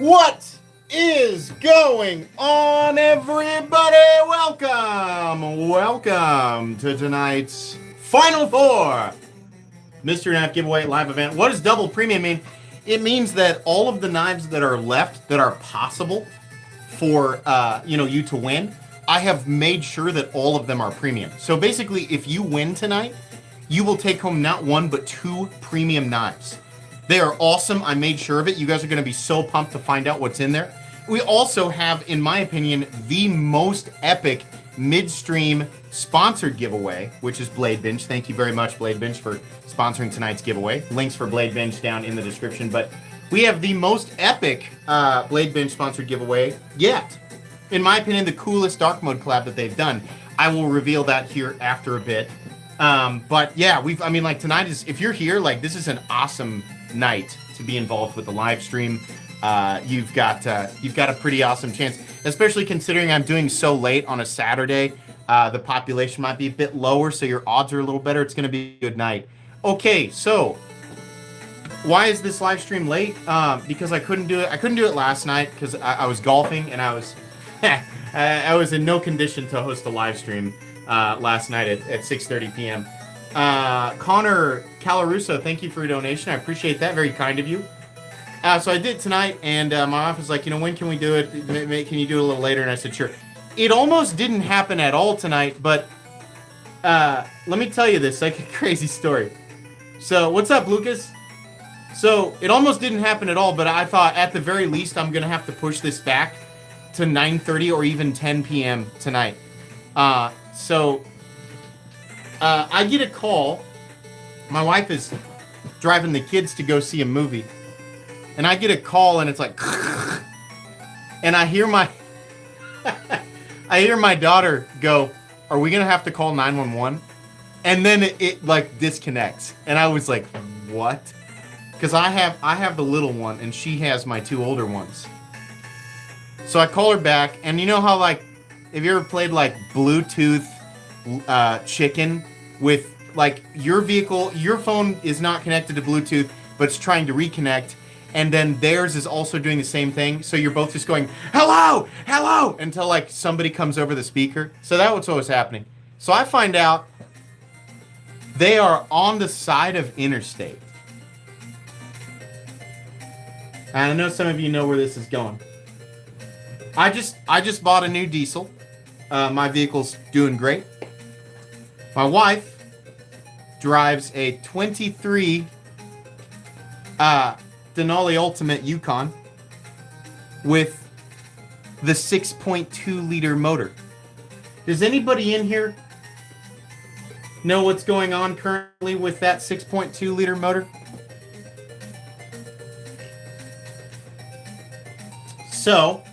What is going on, everybody? Welcome to tonight's Final Four Mystery Knife Giveaway live event. What does double premium mean? It means that all of the knives that are left that are possible for you to win, I have made sure that all of them are premium. So basically, if you win tonight, you will take home not one but two premium knives. They are awesome. I made sure of it. You guys are going to be so pumped to find out what's in there. We also have, in my opinion, the most epic Midstream sponsored giveaway, which is Blade Binge. Thank you very much, Blade Binge, for sponsoring tonight's giveaway. Links for Blade Binge down in the description. But we have the most epic Blade Binge sponsored giveaway yet. In my opinion, the coolest dark mode collab that they've done. I will reveal that here after a bit. But yeah, tonight is, if you're here, this is an awesome night to be involved with the live stream. You've got a pretty awesome chance, especially considering I'm doing so late on a Saturday. The population might be a bit lower, so your odds are a little better. It's going to be a good night. Okay, so why is this live stream late? Because I couldn't do it. I couldn't do it last night because I was golfing and I was I was in no condition to host a live stream last night at 6:30 p.m. Connor Calaruso, thank you for your donation. I appreciate that. Very kind of you. So I did tonight, and my wife was like, when can we do it? Can you do it a little later? And I said, sure. It almost didn't happen at all tonight, but let me tell you this, a crazy story. So, what's up, Lucas? So, it almost didn't happen at all, but I thought, at the very least, I'm going to have to push this back to 9:30 or even 10 p.m. tonight. I get a call. My wife is driving the kids to go see a movie. And I get a call and it's like, and I hear my daughter go, "Are we gonna have to call 911?" And then it disconnects, and I was like, "What?" Because I have the little one, and she has my two older ones. So I call her back, and you know how have you ever played Bluetooth chicken with your vehicle, your phone is not connected to Bluetooth, but it's trying to reconnect. And then theirs is also doing the same thing. So you're both just going, "Hello, hello," until somebody comes over the speaker. So that was what was happening. So I find out they are on the side of interstate. And I know some of you know where this is going. I just bought a new diesel. My vehicle's doing great. My wife drives a 23 Denali Ultimate Yukon with the 6.2 liter motor. Does anybody in here know what's going on currently with that 6.2 liter motor? So,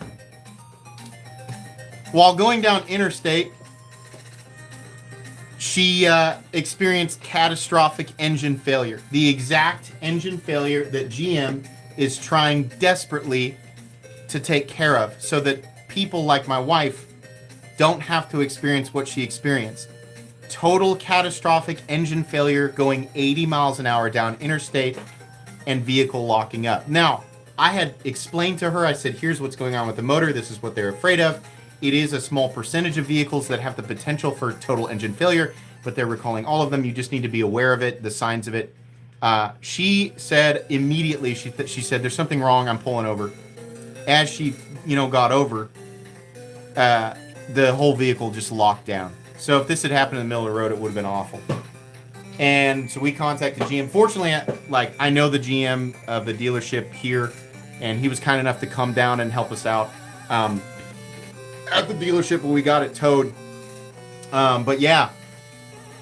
while going down interstate, she experienced catastrophic engine failure. The exact engine failure that GM is trying desperately to take care of so that people like my wife don't have to experience what she experienced. Total catastrophic engine failure going 80 miles an hour down interstate and vehicle locking up. Now, I had explained to her, I said, here's what's going on with the motor. This is what they're afraid of. It is a small percentage of vehicles that have the potential for total engine failure, but they're recalling all of them. You just need to be aware of it, the signs of it. She said immediately, she said, "There's something wrong, I'm pulling over." As she, got over, the whole vehicle just locked down. So if this had happened in the middle of the road, it would have been awful. And so we contacted GM. Fortunately, I know the GM of the dealership here, and he was kind enough to come down and help us out. At the dealership where we got it towed. But yeah.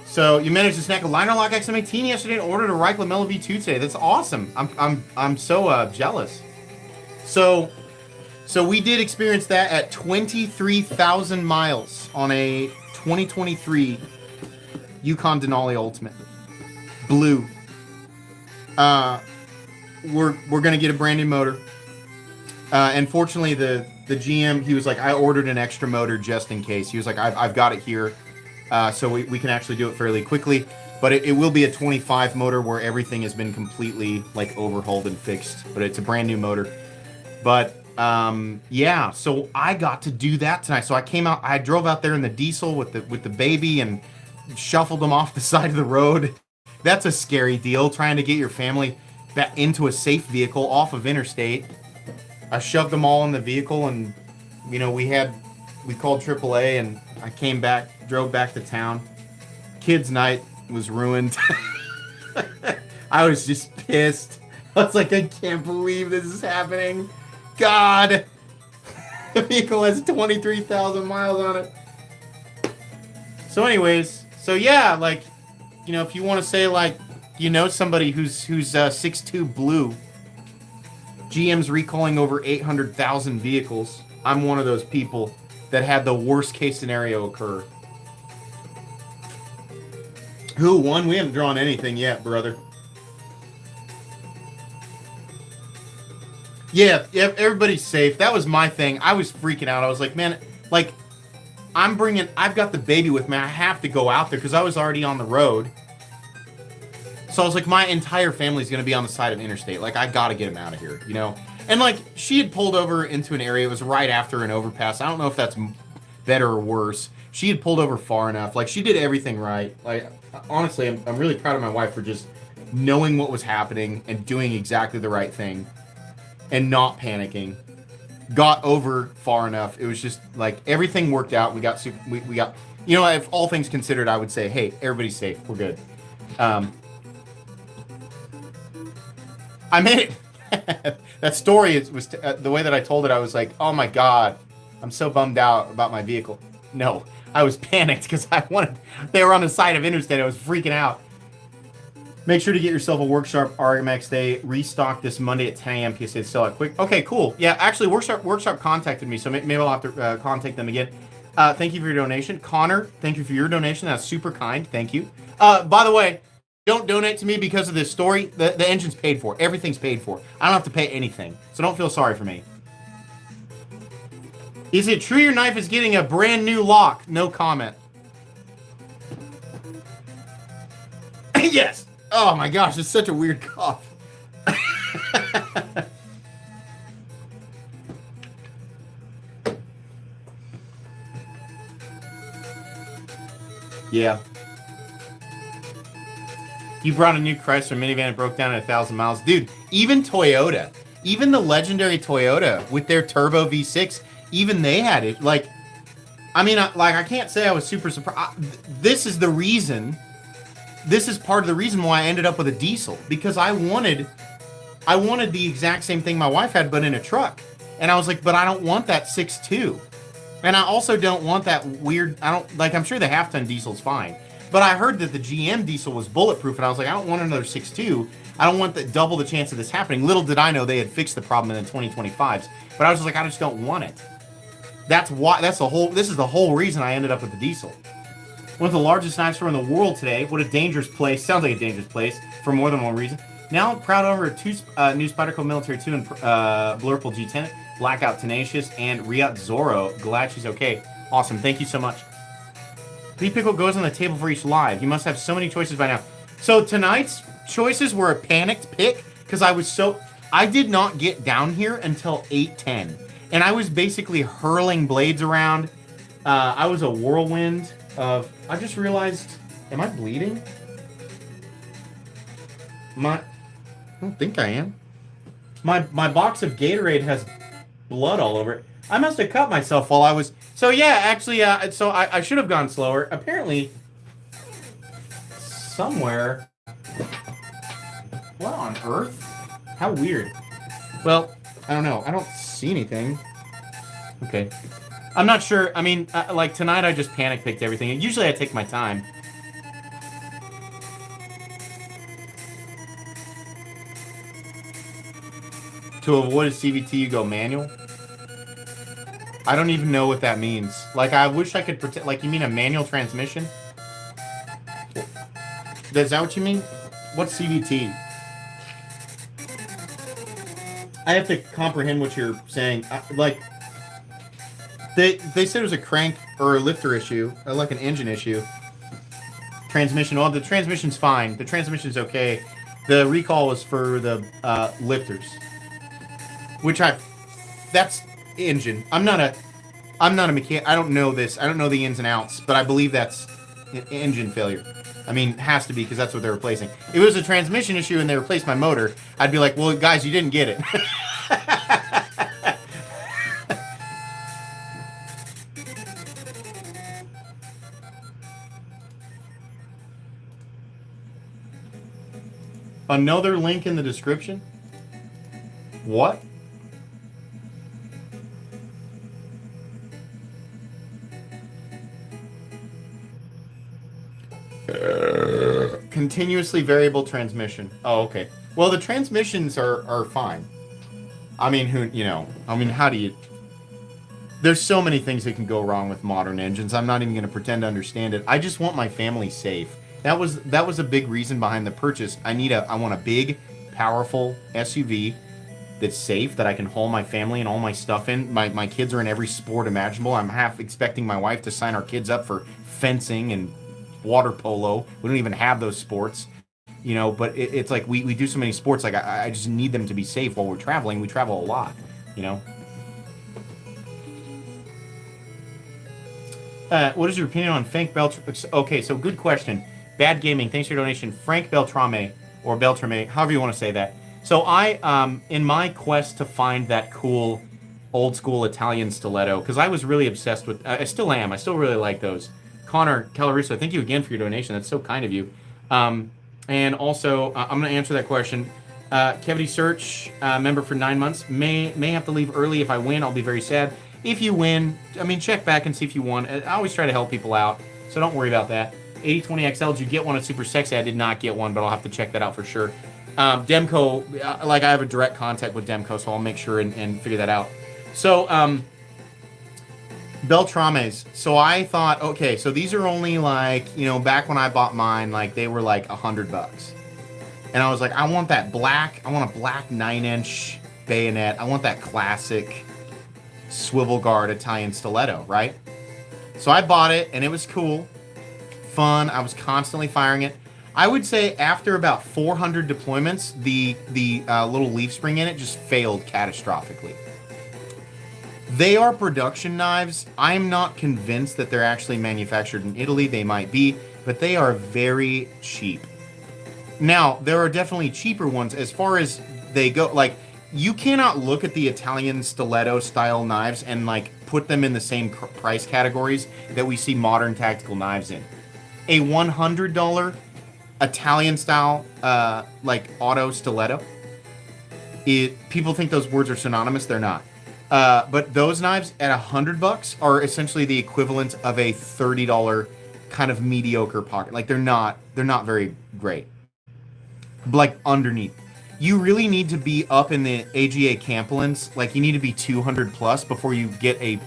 So you managed to snag a liner lock XM18 yesterday and ordered a Reich Lamella V2 today. That's awesome. I'm so jealous. So we did experience that at 23,000 miles on a 2023 Yukon Denali Ultimate. Blue. We're gonna get a brand new motor. And fortunately the GM, he was like, I ordered an extra motor just in case. He was like, I've got it here, so we can actually do it fairly quickly. But it will be a 25 motor where everything has been completely overhauled and fixed. But it's a brand new motor. But yeah, so I got to do that tonight. So I came out, I drove out there in the diesel with the baby and shuffled them off the side of the road. That's a scary deal, trying to get your family back into a safe vehicle off of interstate. I shoved them all in the vehicle, and you know, we called AAA, and I came back, drove back to town. Kids' night was ruined. I was just pissed. I was like, I can't believe this is happening. God, the vehicle has 23,000 miles on it. So anyways, so yeah, like, you know, if you want to say, like, you know, somebody who's 6'2" blue, GM's recalling over 800,000 vehicles. I'm one of those people that had the worst case scenario occur. Who won? We haven't drawn anything yet, brother. Yeah, everybody's safe. That was my thing. I was freaking out. I was like, man, like, I've got the baby with me. I have to go out there because I was already on the road. So I was like, my entire family's going to be on the side of interstate. Like, I got to get him out of here, you know? And, like, she had pulled over into an area. It was right after an overpass. I don't know if that's better or worse. She had pulled over far enough. Like, she did everything right. Like, honestly, I'm really proud of my wife for just knowing what was happening and doing exactly the right thing and not panicking. Got over far enough. It was just, like, everything worked out. We got, we got, you know, if all things considered, I would say, hey, everybody's safe. We're good. I made it. That story was the way that I told it. I was like, "Oh my god, I'm so bummed out about my vehicle." No, I was panicked because they were on the side of interstate. I was freaking out. Make sure to get yourself a Worksharp RMX. They restocked this Monday at 10 a.m. PSA to sell it quick. Okay, cool. Yeah, actually, Worksharp contacted me, so maybe I'll have to contact them again. Thank you for your donation, Connor. Thank you for your donation. That's super kind. Thank you. By the way, don't donate to me because of this story. The engine's paid for. Everything's paid for. I don't have to pay anything. So don't feel sorry for me. Is it true your knife is getting a brand new lock? No comment. Yes. Oh my gosh, it's such a weird cough. Yeah. You brought a new Chrysler minivan and broke down at 1,000 miles. Dude, even Toyota, even the legendary Toyota with their turbo V6, even they had it. Like, I mean, I can't say I was super surprised. This is the reason. This is part of the reason why I ended up with a diesel. Because I wanted the exact same thing my wife had, but in a truck. And I was like, but I don't want that 6.2. And I also don't want that weird, I'm sure the half-ton diesel's fine. But I heard that the GM diesel was bulletproof, and I was like, I don't want another 6.2. I don't want double the chance of this happening. Little did I know they had fixed the problem in the 2025s. But I was just like, I just don't want it. This is the whole reason I ended up with the diesel. One of the largest knife store in the world today. What a dangerous place. Sounds like a dangerous place for more than one reason. Now proud over two new Spyderco Military 2 and Blurple G10, Blackout Tenacious, and Riot Zorro. Glad she's okay. Awesome. Thank you so much. Beef pickle goes on the table for each live. You must have so many choices by now. So tonight's choices were a panicked pick because I did not get down here until 8:10, and I was basically hurling blades around. I was a whirlwind of. I just realized, am I bleeding? I don't think I am. My box of Gatorade has blood all over it. I must have cut myself while I was. So yeah, actually, so I should have gone slower. Apparently, somewhere. What on earth? How weird. Well, I don't know. I don't see anything. Okay. I'm not sure. I mean, like tonight, I just panic picked everything. And usually, I take my time. To avoid a CVT, you go manual. I don't even know what that means. Like, I wish I could pretend. Like, you mean a manual transmission? Is that what you mean? What's CVT? I have to comprehend what you're saying. Like, they said it was a crank or a lifter issue, or like an engine issue. Transmission. Well, the transmission's fine. The transmission's okay. The recall was for the lifters, which I That's engine. I'm not a mechanic. I don't know this. I don't know the ins and outs, but I believe that's engine failure. I mean, it has to be because that's what they're replacing. If it was a transmission issue and they replaced my motor, I'd be like, well, guys, you didn't get it. Another link in the description? What? Continuously variable transmission. Oh, okay. Well, the transmissions are fine. I mean, how do you... There's so many things that can go wrong with modern engines. I'm not even going to pretend to understand it. I just want my family safe. That was a big reason behind the purchase. I want a big, powerful SUV that's safe, that I can haul my family and all my stuff in. My kids are in every sport imaginable. I'm half expecting my wife to sign our kids up for fencing and water polo. We don't even have those sports, but it's like we do so many sports. Like I just need them to be safe while we're traveling. We travel a lot, What is your opinion on Frank Beltrame? Okay, so good question. Bad Gaming, thanks for your donation. Frank Beltrame, or Beltrame, however you want to say that. So I, in my quest to find that cool old school Italian stiletto, because I was really obsessed with, I still am, I still really like those. Connor Calaruso, thank you again for your donation. That's so kind of you. And also, I'm going to answer that question. Kevity Search, member for 9 months, may have to leave early. If I win, I'll be very sad. If you win, check back and see if you won. I always try to help people out, so don't worry about that. 8020XL, did you get one at Super Sexy? I did not get one, but I'll have to check that out for sure. Demco, I have a direct contact with Demco, so I'll make sure and figure that out. So, Beltrames. So I thought, okay, so these are only back when I bought mine, they were like $100. And I was like, I want a black 9-inch bayonet. I want that classic swivel guard Italian stiletto, right? So I bought it, and it was cool. Fun. I was constantly firing it. I would say after about 400 deployments, the little leaf spring in it just failed catastrophically. They are production knives. I'm not convinced that they're actually manufactured in Italy. They might be, but they are very cheap. Now, there are definitely cheaper ones as far as they go. You cannot look at the Italian stiletto style knives and put them in the same price categories that we see modern tactical knives in. A $100 Italian style auto stiletto, people think those words are synonymous. They're not. But those knives at $100 are essentially the equivalent of a $30 kind of mediocre pocket. They're not very great. Underneath, you really need to be up in the AGA Campolins. You need to be 200 plus before you get a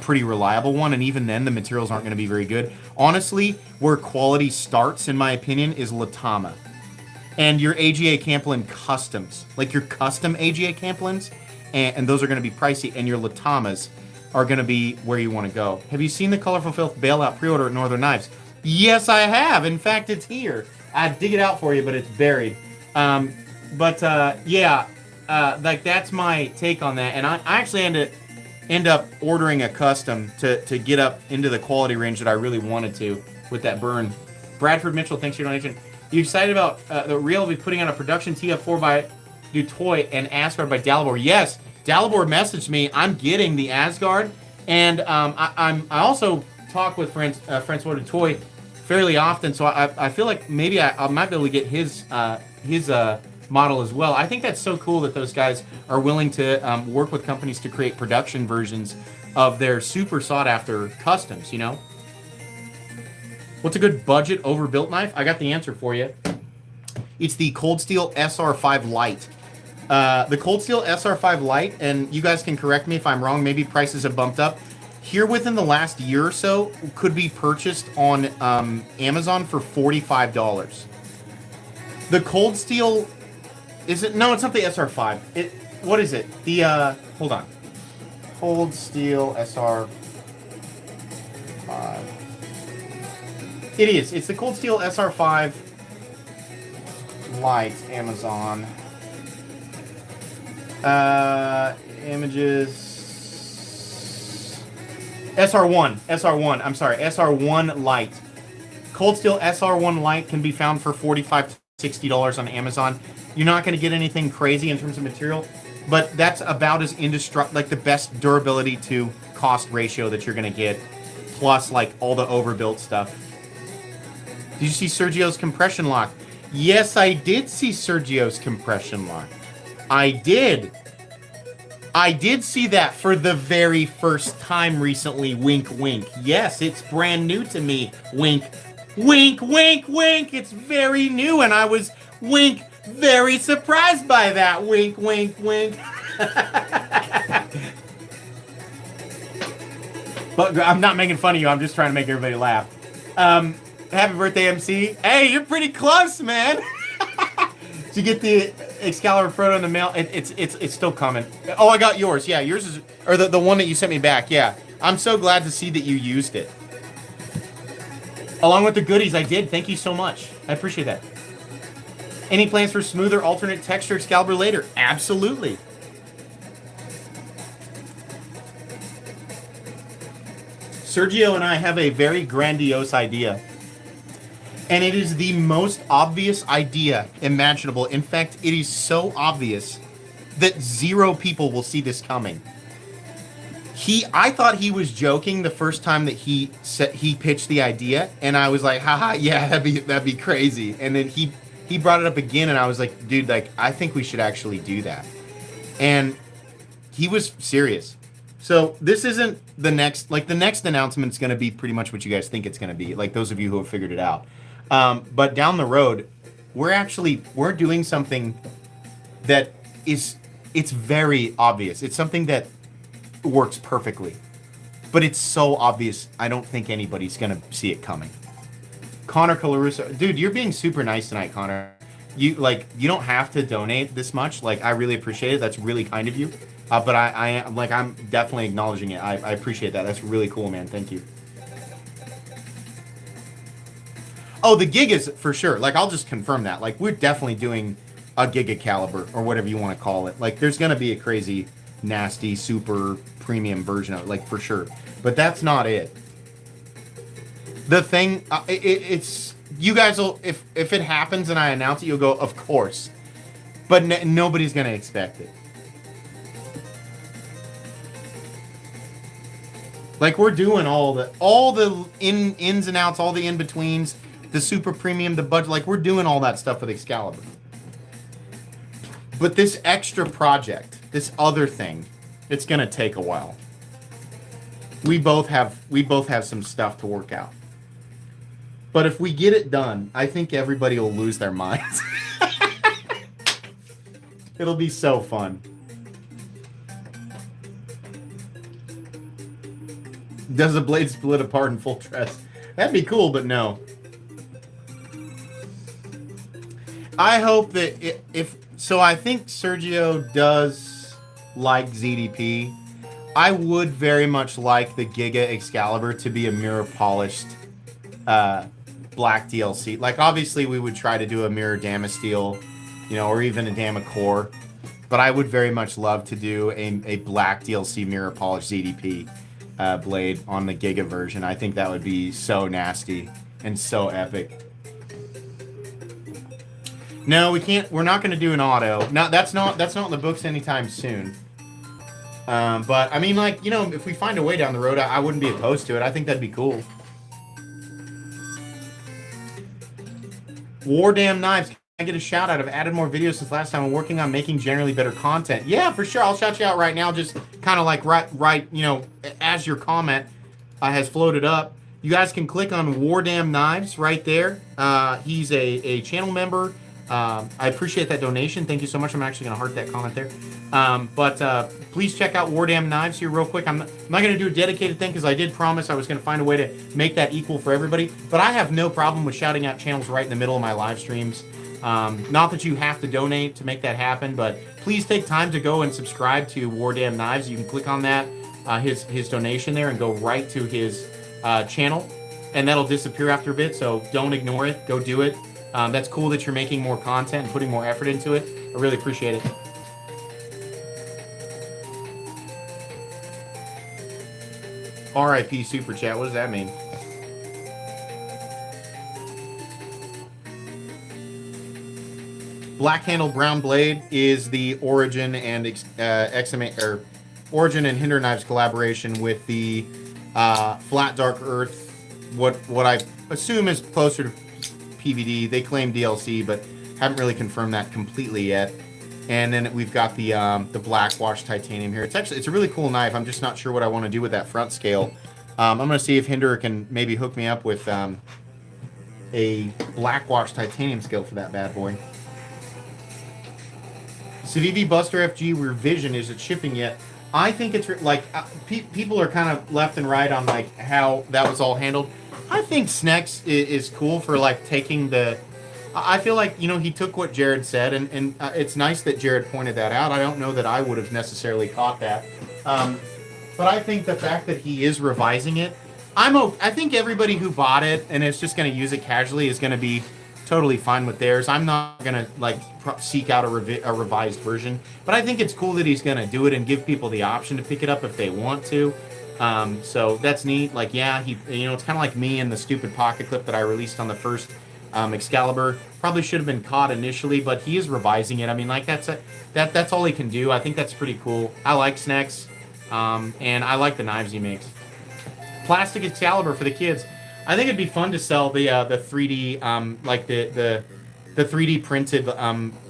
pretty reliable one, and even then the materials aren't going to be very good. Honestly, where quality starts, in my opinion, is Latama. And your AGA Campolin customs, your custom AGA Campolins, and those are going to be pricey, and your Latamas are going to be where you want to go. Have you seen the Colorful Filth bailout pre-order at Northern Knives? Yes, I have. In fact, it's here. I'd dig it out for you, but it's buried. That's my take on that. And I actually end up ordering a custom to get up into the quality range that I really wanted to with that burn. Bradford Mitchell, thanks for your donation. You excited about the Real will be putting out a production TF4 by Dutoy and Asgard by Dalibor? Yes, Dalibor messaged me. I'm getting the Asgard, and I also talk with Francois Dutoy fairly often, so I feel like maybe I might be able to get his model as well. I think that's so cool that those guys are willing to work with companies to create production versions of their super sought-after customs, What's a good budget overbuilt knife? I got the answer for you. It's the Cold Steel SR5 Lite. The Cold Steel SR5 Lite, and you guys can correct me if I'm wrong, maybe prices have bumped up. Here within the last year or so, could be purchased on Amazon for $45. The Cold Steel, is it? No, it's not the SR5. What is it? The, hold on. Cold Steel SR5. It is. It's the Cold Steel SR5 Lite, Amazon. Damages. SR1. I'm sorry. SR1 Light. Cold Steel SR1 Light can be found for $45 to $60 on Amazon. You're not going to get anything crazy in terms of material, but that's about as indestructible, like the best durability to cost ratio that you're going to get, plus like all the overbuilt stuff. Did you see Sergio's compression lock? Yes, I did see Sergio's compression lock. I did see that for the very first time recently. Wink, wink. Yes, it's brand new to me. Wink, wink, wink, wink. It's very new, and I was, wink, very surprised by that. Wink, wink, wink. But I'm not making fun of you. I'm just trying to make everybody laugh. Happy birthday, MC. Hey, you're pretty close, man. Did you get the Excalibur Proto in the mail? It's still coming. Oh, I got yours. Yeah, yours is, or the one that you sent me back. Yeah, I'm so glad to see that you used it. Along with the goodies, I did. Thank you so much. I appreciate that. Any plans for smoother alternate texture Excalibur later? Absolutely. Sergio and I have a very grandiose idea. And it is the most obvious idea imaginable. In fact, it is so obvious that 0 people will see this coming. I thought he was joking the first time that he pitched the idea, and I was like, haha, yeah, that'd be crazy. And then he brought it up again, and I was like, dude, like, I think we should actually do that. And he was serious. So this isn't the next announcement is going to be pretty much what you guys think it's going to be, like those of you who have figured it out. But down the road, we're doing something that it's very obvious. It's something that works perfectly, but it's so obvious. I don't think anybody's going to see it coming. Connor Colarusso, dude, you're being super nice tonight, Connor. You don't have to donate this much. Like, I really appreciate it. That's really kind of you. But I'm definitely acknowledging it. I appreciate that. That's really cool, man. Thank you. Oh, the gig is for sure. Like, I'll just confirm that. Like, we're definitely doing a Giga Caliber or whatever you want to call it. Like, there's going to be a crazy, nasty, super premium version of it, like, for sure. But that's not it. The thing, it's, you guys will, if it happens and I announce it, you'll go, of course. But nobody's going to expect it. Like, we're doing all the ins and outs, all the in-betweens, the super premium, the budget, like, we're doing all that stuff with Excalibur. But this extra project, this other thing, it's gonna take a while. We both have some stuff to work out. But if we get it done, I think everybody will lose their minds. It'll be so fun. Does the blade split apart in full dress? That'd be cool, but no. I hope that I think Sergio does like ZDP. I would very much like the Giga Excalibur to be a mirror polished black DLC. Like, obviously we would try to do a mirror Damasteel, or even a Damacore. But I would very much love to do a black DLC mirror polished ZDP blade on the Giga version. I think that would be so nasty and so epic. No, we can't. We're not going to do an auto. No, that's not in the books anytime soon. But I mean, like, if we find a way down the road, I wouldn't be opposed to it. I think that'd be cool. War Damn Knives. Can I get a shout out? I've added more videos since last time. I'm working on making generally better content. Yeah, for sure. I'll shout you out right now. Just kind of like right, as your comment has floated up. You guys can click on War Damn Knives right there. He's a channel member. I appreciate that donation. Thank you so much. I'm actually going to heart that comment there. But please check out War Damn Knives here real quick. I'm not going to do a dedicated thing because I did promise I was going to find a way to make that equal for everybody. But I have no problem with shouting out channels right in the middle of my live streams. Not that you have to donate to make that happen, but please take time to go and subscribe to War Damn Knives. You can click on that, his donation there, and go right to his channel. And that'll disappear after a bit, so don't ignore it. Go do it. That's cool that you're making more content and putting more effort into it. I really appreciate it. RIP Super Chat. What does that mean? Black Handle Brown Blade is the Origin and Origin and Hinder Knives collaboration with the Flat Dark Earth. What I assume is closer to PVD. They claim DLC, but haven't really confirmed that completely yet. And then we've got the black wash titanium here. It's a really cool knife. I'm just not sure what I want to do with that front scale. I'm gonna see if Hinder can maybe hook me up with a black wash titanium scale for that bad boy. Civivi Buster FG revision, is it shipping yet? I think it's like people are kind of left and right on like how that was all handled. I think Snex is cool for like taking the. I feel like he took what Jared said, and it's nice that Jared pointed that out. I don't know that I would have necessarily caught that, but I think the fact that he is revising it, I think everybody who bought it and is just going to use it casually is going to be totally fine with theirs. I'm not gonna like seek out a revised version, but I think it's cool that he's gonna do it and give people the option to pick it up if they want to. So that's neat. Like, yeah, it's kind of like me and the stupid pocket clip that I released on the first Excalibur. Probably should have been caught initially, but he is revising it. I mean, like that's all he can do. I think that's pretty cool. I like Snex, and I like the knives he makes. Plastic Excalibur for the kids. I think it'd be fun to sell the 3D like the 3D printed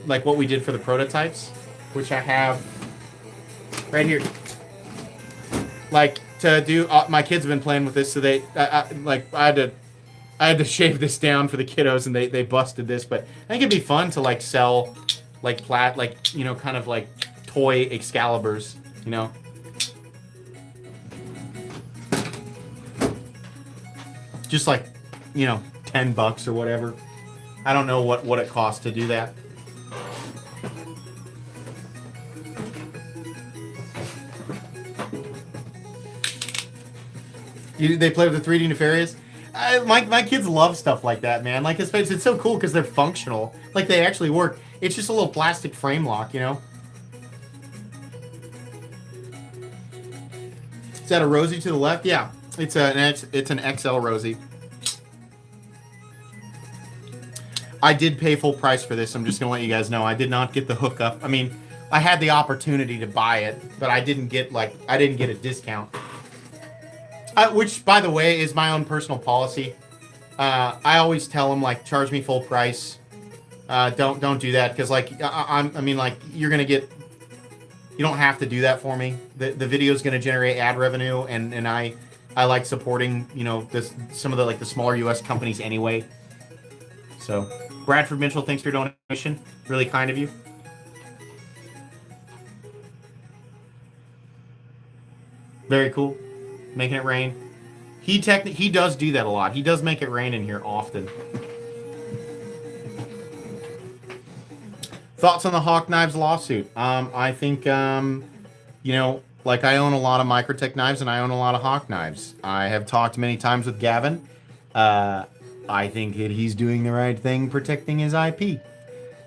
like what we did for the prototypes, which I have right here. Like to do, my kids have been playing with this, so they I had to shave this down for the kiddos, and they busted this. But I think it'd be fun to like sell like kind of like toy Excaliburs, Just like, $10 or whatever. I don't know what it costs to do that. They play with the 3D Nefarious? My kids love stuff like that, man. Like, it's so cool because they're functional. Like, they actually work. It's just a little plastic frame lock, Is that a Rosie to the left? Yeah. It's an XL Rosie. I did pay full price for this. I'm just gonna let you guys know. I did not get the hookup. I mean, I had the opportunity to buy it, but I didn't get a discount. Which, by the way, is my own personal policy. I always tell them like, charge me full price. Don't do that because you're gonna get. You don't have to do that for me. The video is gonna generate ad revenue, and I like supporting, some of the smaller U.S. companies anyway. So, Bradford Mitchell, thanks for your donation. Really kind of you. Very cool. Making it rain. He does do that a lot. He does make it rain in here often. Thoughts on the Hawk Knives lawsuit? I think, I own a lot of Microtech knives and I own a lot of Hawk knives. I have talked many times with Gavin. I think that he's doing the right thing protecting his IP.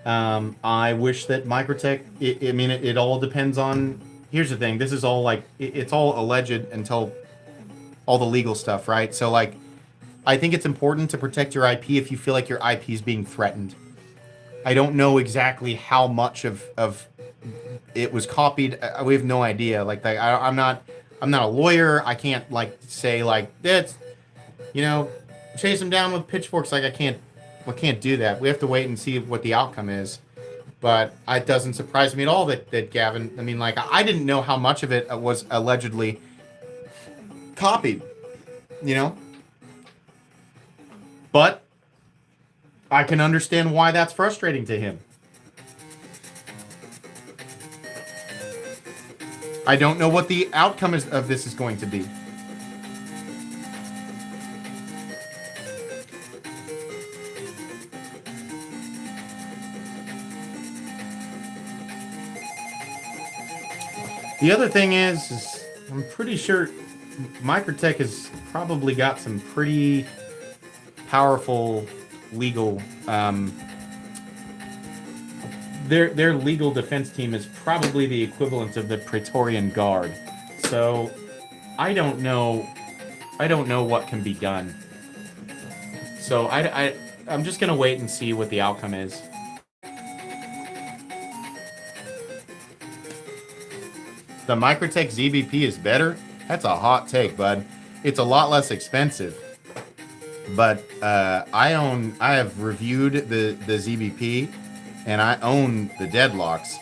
I wish that Microtech, it all depends on, here's the thing, this is all it's all alleged until all the legal stuff, right? So I think it's important to protect your IP if you feel like your IP is being threatened. I don't know exactly how much of it was copied. We have no idea. I'm not a lawyer. I can't say that's, chase them down with pitchforks. I can't do that. We have to wait and see what the outcome is. But it doesn't surprise me at all that Gavin, I didn't know how much of it was allegedly copied, But I can understand why that's frustrating to him. I don't know what the outcome of this is going to be. The other thing is I'm pretty sure Microtech has probably got some pretty powerful legal their legal defense team is probably the equivalent of the Praetorian Guard. So I don't know I don't know what can be done. So I'm just gonna wait and see what the outcome is. The Microtech ZBP is better? That's a hot take, bud. It's a lot less expensive. But I have reviewed the ZBP, and I own the Deadlocks.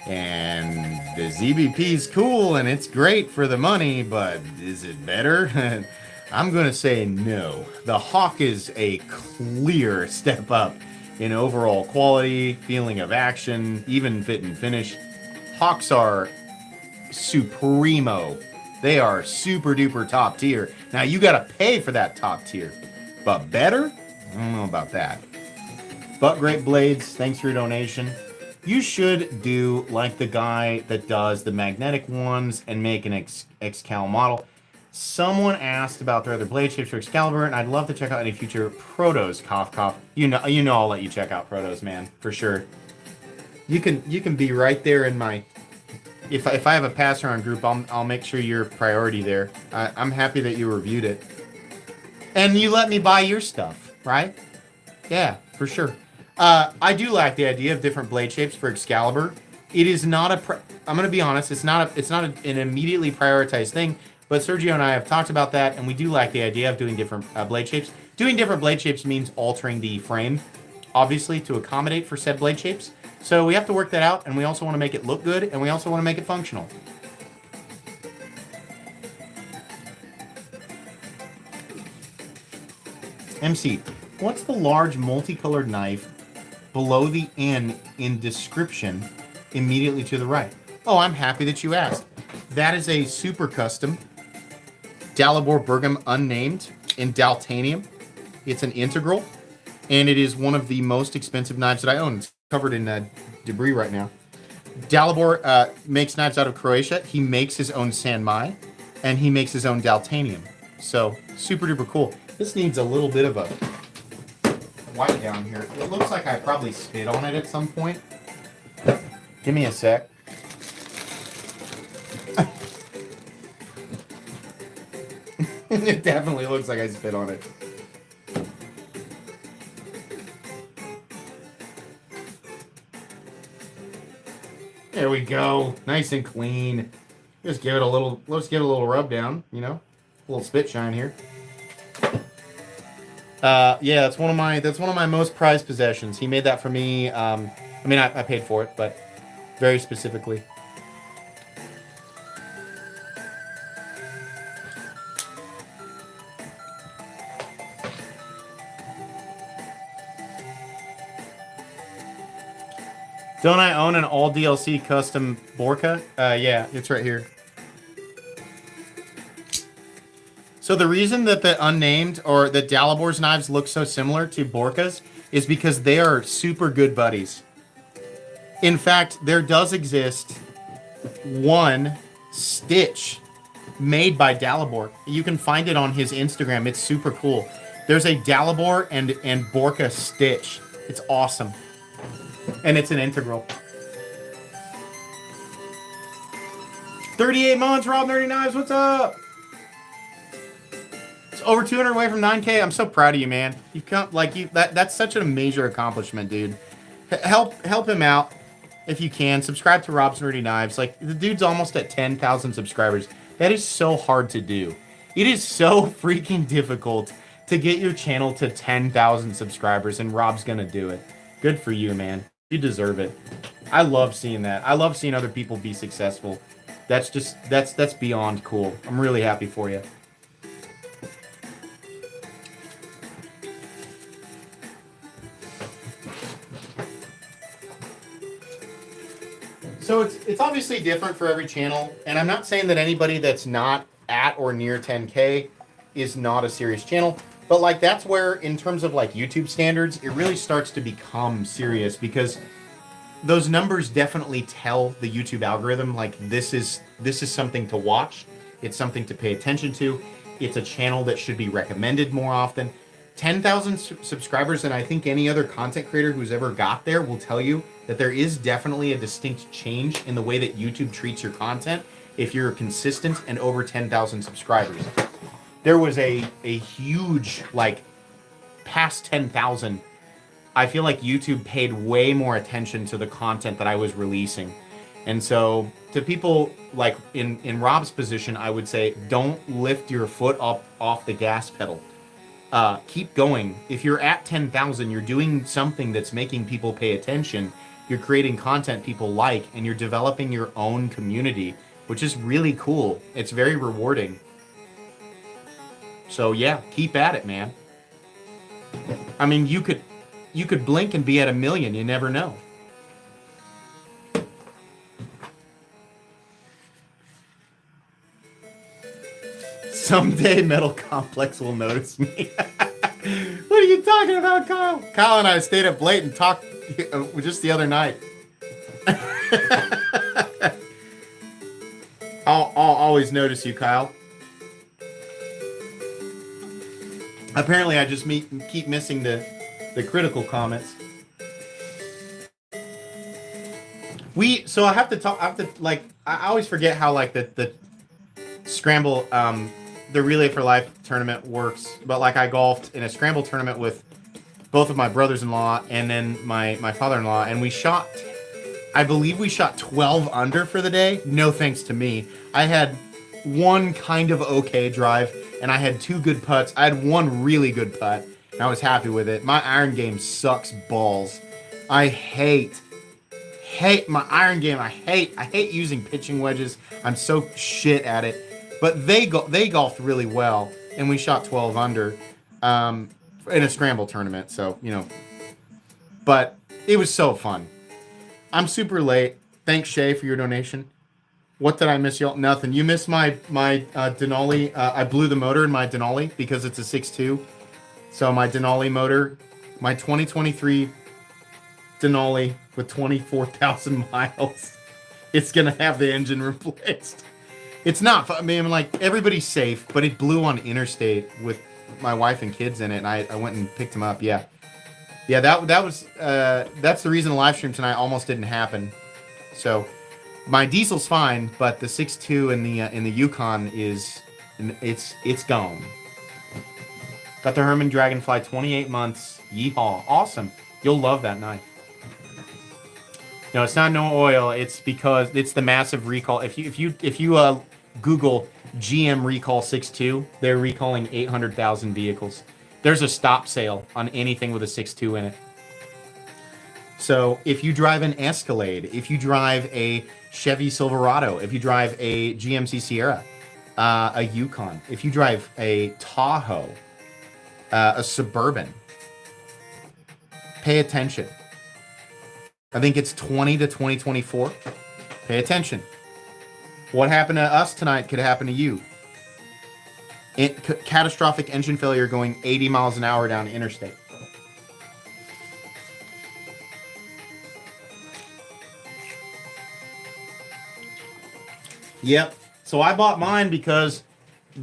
And the ZBP is cool, and it's great for the money, but is it better? I'm going to say no. The Hawk is a clear step up in overall quality, feeling of action, even fit and finish. Hawks are supremo. They are super duper top tier. Now you got to pay for that top tier. But better? I don't know about that. But great blades. Thanks for your donation. You should do like the guy that does the magnetic ones and make an Excal model. Someone asked about their other blade shapes for Excalibur, and I'd love to check out any future protos. Cough, cough. You know, I'll let you check out protos, man, for sure. You can be right there in my. If I have a pass around group, I'll make sure you're priority there. I'm happy that you reviewed it, and you let me buy your stuff, right? Yeah, for sure. I do like the idea of different blade shapes for Excalibur. It is not I'm going to be honest. It's not an immediately prioritized thing. But Sergio and I have talked about that, and we do like the idea of doing different blade shapes. Doing different blade shapes means altering the frame, obviously, to accommodate for said blade shapes. So we have to work that out, and we also want to make it look good, and we also want to make it functional. MC, what's the large multicolored knife below the N in description immediately to the right? Oh, I'm happy that you asked. That is a super custom Dalibor Bergam Unnamed in Daltanium. It's an integral, and it is one of the most expensive knives that I own. It's covered in debris right now. Dalibor makes knives out of Croatia. He makes his own Sanmai, and he makes his own Daltanium. So, super duper cool. This needs a little bit of a wipe down here. It looks like I probably spit on it at some point. Give me a sec. It definitely looks like I spit on it. There we go. Nice and clean. Just give it a little, let's give it a little rub down, you know? A little spit shine here. Yeah, that's one of my most prized possessions. He made that for me. I mean, I paid for it, but very specifically. Don't I own an all DLC custom Borka? Yeah, it's right here. So the reason that the unnamed or the Dalibor's knives look so similar to Borka's is because they are super good buddies. In fact, there does exist one stitch made by Dalibor. You can find it on his Instagram. It's super cool. There's a Dalibor and Borka stitch. It's awesome. And it's an integral. 38 months, Rob Nerdy Knives, what's up? It's over 200 away from 9K. I'm so proud of you, man. You've come, like, that's such a major accomplishment, dude. Help him out if you can. Subscribe to Rob's Nerdy Knives. Like, the dude's almost at 10,000 subscribers. That is so hard to do. It is so freaking difficult to get your channel to 10,000 subscribers, and Rob's gonna do it. Good for you, man. You deserve it. I love seeing that. I love seeing other people be successful. That's beyond cool. I'm really happy for you. So it's obviously different for every channel, and I'm not saying that anybody that's not at or near 10K is not a serious channel. But like that's where, in terms of like YouTube standards, it really starts to become serious because those numbers definitely tell the YouTube algorithm like this is something to watch. It's something to pay attention to. It's a channel that should be recommended more often. 10,000 subscribers, and I think any other content creator who's ever got there will tell you that there is definitely a distinct change in the way that YouTube treats your content if you're consistent and over 10,000 subscribers. there was a huge, like, past 10,000. I feel like YouTube paid way more attention to the content that I was releasing. And so to people like in Rob's position, I would say don't lift your foot up off the gas pedal. Keep going. If you're at 10,000, you're doing something that's making people pay attention. You're creating content people like, and you're developing your own community, which is really cool. It's very rewarding. So yeah, keep at it, man. I mean, you could blink and be at 1 million. You never know. Someday Metal Complex will notice me. What are you talking about, Kyle? Kyle and I stayed up late and talked just the other night. I'll always notice you, Kyle. Apparently, I just keep missing the critical comments. So I have to talk. I always forget how like the scramble, the Relay for Life tournament works. But like I golfed in a scramble tournament with both of my brothers-in-law and then my father-in-law, and I believe we shot 12 under for the day. No thanks to me. I had one kind of okay drive, and I had 2 good putts. I had 1 really good putt, and I was happy with it. My iron game sucks balls. I hate my iron game. I hate using pitching wedges. I'm so shit at it. But they golfed really well, and we shot 12 under in a scramble tournament. So, you know, but it was so fun. I'm super late. Thanks, Shay, for your donation. What did I miss, y'all? Nothing. You missed my Denali. I blew the motor in my Denali because it's a 6.2. So my Denali motor, my 2023 Denali with 24,000 miles, it's going to have the engine replaced. It's not. I mean, like, everybody's safe, but it blew on interstate with my wife and kids in it, and I went and picked them up. Yeah. Yeah, that was that's the reason the live stream tonight almost didn't happen. So my diesel's fine, but the 6.2 in the Yukon it's gone. Got the Herman Dragonfly 28 months. Yeehaw. Awesome. You'll love that knife. No, it's not no oil. It's because it's the massive recall. If you Google GM recall 6.2, they're recalling 800,000 vehicles. There's a stop sale on anything with a 6.2 in it. So if you drive an Escalade, if you drive a Chevy Silverado, if you drive a GMC Sierra, a Yukon, if you drive a Tahoe, a Suburban, pay attention. I think it's 20 to 2024. Pay attention. What happened to us tonight could happen to you. Catastrophic engine failure going 80 miles an hour down interstate. Yep. So I bought mine because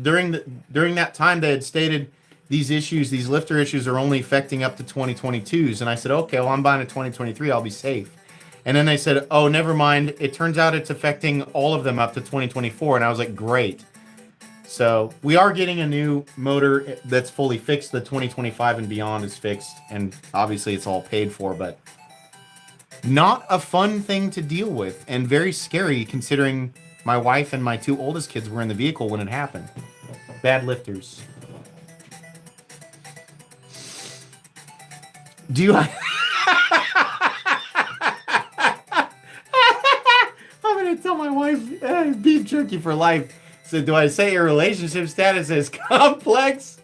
during that time they had stated these lifter issues are only affecting up to 2022s. And I said, okay, well, I'm buying a 2023. I'll be safe. And then they said, oh, never mind. It turns out it's affecting all of them up to 2024. And I was like, great. So we are getting a new motor that's fully fixed. The 2025 and beyond is fixed. And obviously it's all paid for, but not a fun thing to deal with and very scary considering my wife and my 2 oldest kids were in the vehicle when it happened. Bad lifters. Do you... I'm going to tell my wife, beef jerky for life. So do I say your relationship status is complex?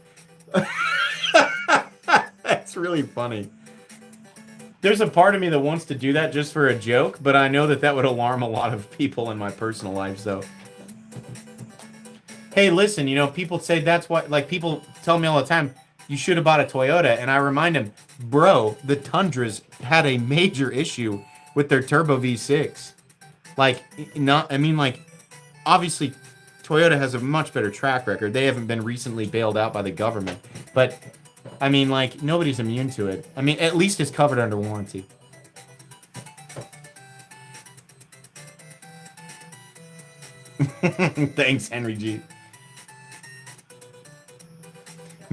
That's really funny. There's a part of me that wants to do that just for a joke, but I know that would alarm a lot of people in my personal life, so... Hey, listen, you know, people say that's why... Like, people tell me all the time, you should have bought a Toyota, and I remind them, bro, the Tundras had a major issue with their turbo V6. Like, obviously, Toyota has a much better track record. They haven't been recently bailed out by the government. But, I mean, like, nobody's immune to it. I mean, at least it's covered under warranty. Thanks, Henry G.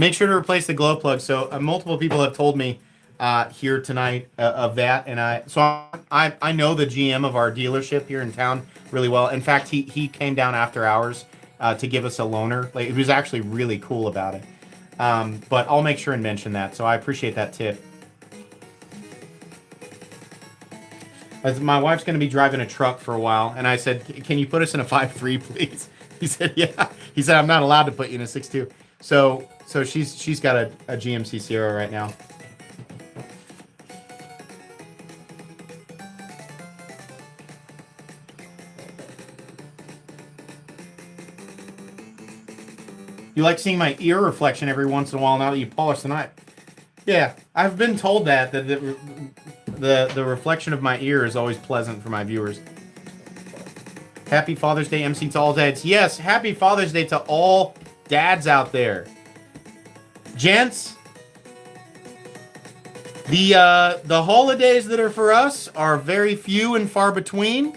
Make sure to replace the glow plug. So multiple people have told me here tonight of that, and I know the GM of our dealership here in town really well. In fact, he came down after hours to give us a loaner. Like, it was actually really cool about it. But I'll make sure and mention that. So I appreciate that tip. As my wife's going to be driving a truck for a while, and I said, "Can you put us in a 5.3, please?" He said, "Yeah." He said, "I'm not allowed to put you in a 6.2." So she's got a GMC Sierra right now. You like seeing my ear reflection every once in a while now that you polish the knife. Yeah, I've been told that the reflection of my ear is always pleasant for my viewers. Happy Father's Day, MC, to all dads. Yes, happy Father's Day to all dads out there. Gents, the holidays that are for us are very few and far between.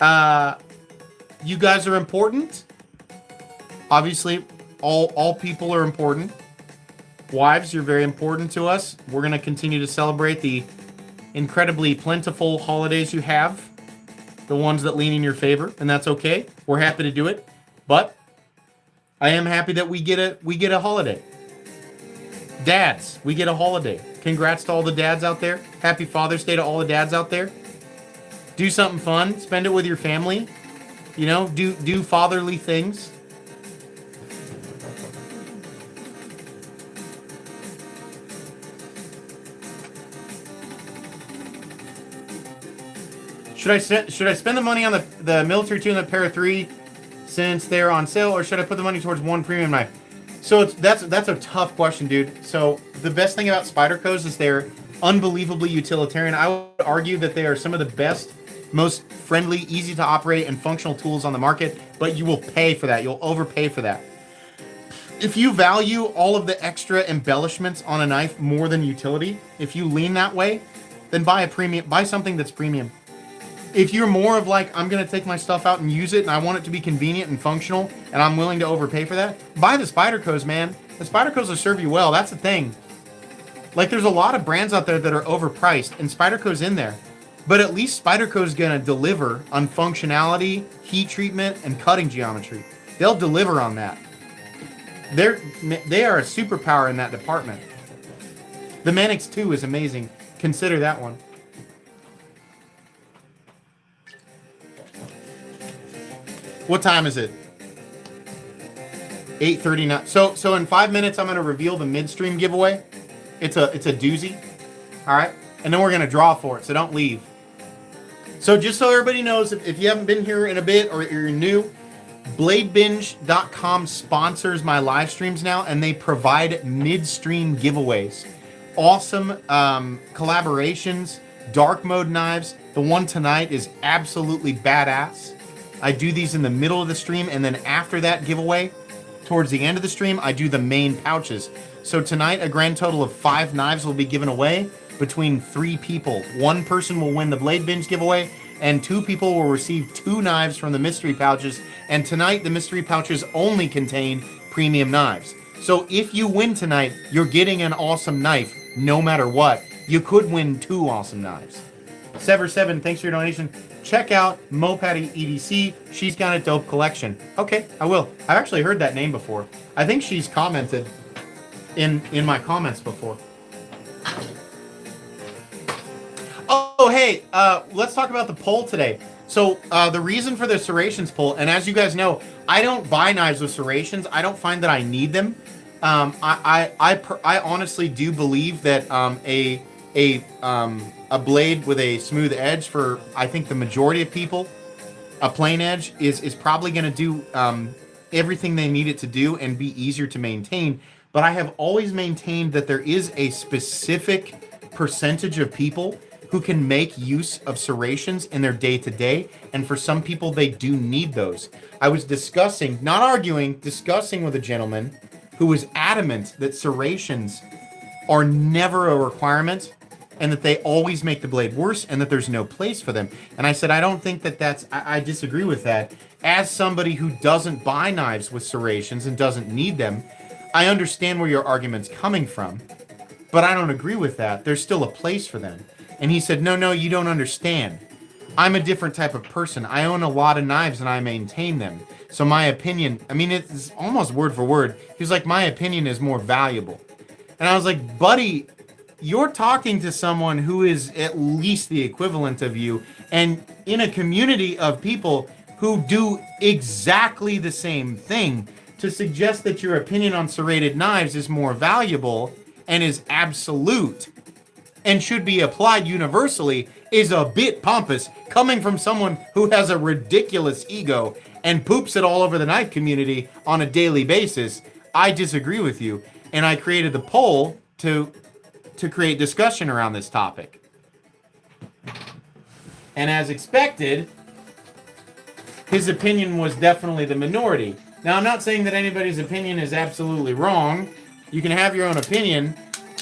You guys are important. Obviously, all people are important. Wives, you're very important to us. We're going to continue to celebrate the incredibly plentiful holidays you have, the ones that lean in your favor, and that's okay. We're happy to do it, but I am happy that we get a holiday. Dads, we get a holiday. Congrats to all the dads out there. Happy Father's Day to all the dads out there. Do something fun. Spend it with your family. You know, do fatherly things. Should I spend the money on the military 2 and the Para 3 since they're on sale, or should I put the money towards one premium knife? So that's a tough question, dude. So the best thing about Spyderco's is they're unbelievably utilitarian. I would argue that they are some of the best, most friendly, easy to operate, and functional tools on the market, but you will pay for that. You'll overpay for that. If you value all of the extra embellishments on a knife more than utility, if you lean that way, then buy something that's premium. If you're more of like, I'm going to take my stuff out and use it, and I want it to be convenient and functional, and I'm willing to overpay for that, buy the Spyderco's, man. The Spyderco's will serve you well. That's the thing. Like, there's a lot of brands out there that are overpriced, and Spyderco's in there. But at least Spyderco's going to deliver on functionality, heat treatment, and cutting geometry. They'll deliver on that. They are a superpower in that department. The Manix 2 is amazing. Consider that one. What time is it? 8:39. So in 5 minutes, I'm going to reveal the Midstream giveaway. It's a doozy. All right? And then we're going to draw for it, so don't leave. So just so everybody knows, if you haven't been here in a bit or you're new, BladeBinge.com sponsors my live streams now, and they provide Midstream giveaways. Awesome collaborations, dark mode knives. The one tonight is absolutely badass. I do these in the middle of the stream, and then after that giveaway, towards the end of the stream, I do the main pouches. So tonight, a grand total of 5 knives will be given away between 3 people. 1 person will win the Blade Binge giveaway, and 2 people will receive 2 knives from the mystery pouches. And tonight, the mystery pouches only contain premium knives. So if you win tonight, you're getting an awesome knife, no matter what. You could win 2 awesome knives. Sever7, thanks for your donation. Check out Mopatty EDC. She's got a dope collection. Okay, I will. I've actually heard that name before. I think she's commented in my comments before. Oh, hey, let's talk about the poll today. So the reason for the Serrations poll, and as you guys know, I don't buy knives with Serrations. I don't find that I need them. I honestly do believe that a blade with a smooth edge, for I think the majority of people, a plain edge is probably going to do everything they need it to do and be easier to maintain. But I have always maintained that there is a specific percentage of people who can make use of serrations in their day-to-day, and for some people they do need those. I was discussing, not arguing, discussing with a gentleman who was adamant that serrations are never a requirement, and that they always make the blade worse, and that there's no place for them. And I said, I don't think that I disagree with that. As somebody who doesn't buy knives with serrations and doesn't need them, I understand where your argument's coming from, but I don't agree with that. There's still a place for them. And he said, no, you don't understand. I'm a different type of person. I own a lot of knives and I maintain them. So my opinion, I mean, it's almost word for word. He was like, my opinion is more valuable. And I was like, buddy, you're talking to someone who is at least the equivalent of you, and in a community of people who do exactly the same thing. To suggest that your opinion on serrated knives is more valuable and is absolute and should be applied universally is a bit pompous, coming from someone who has a ridiculous ego and poops it all over the knife community on a daily basis. I disagree with you, and I created the poll to create discussion around this topic. And as expected, his opinion was definitely the minority. Now, I'm not saying that anybody's opinion is absolutely wrong. You can have your own opinion,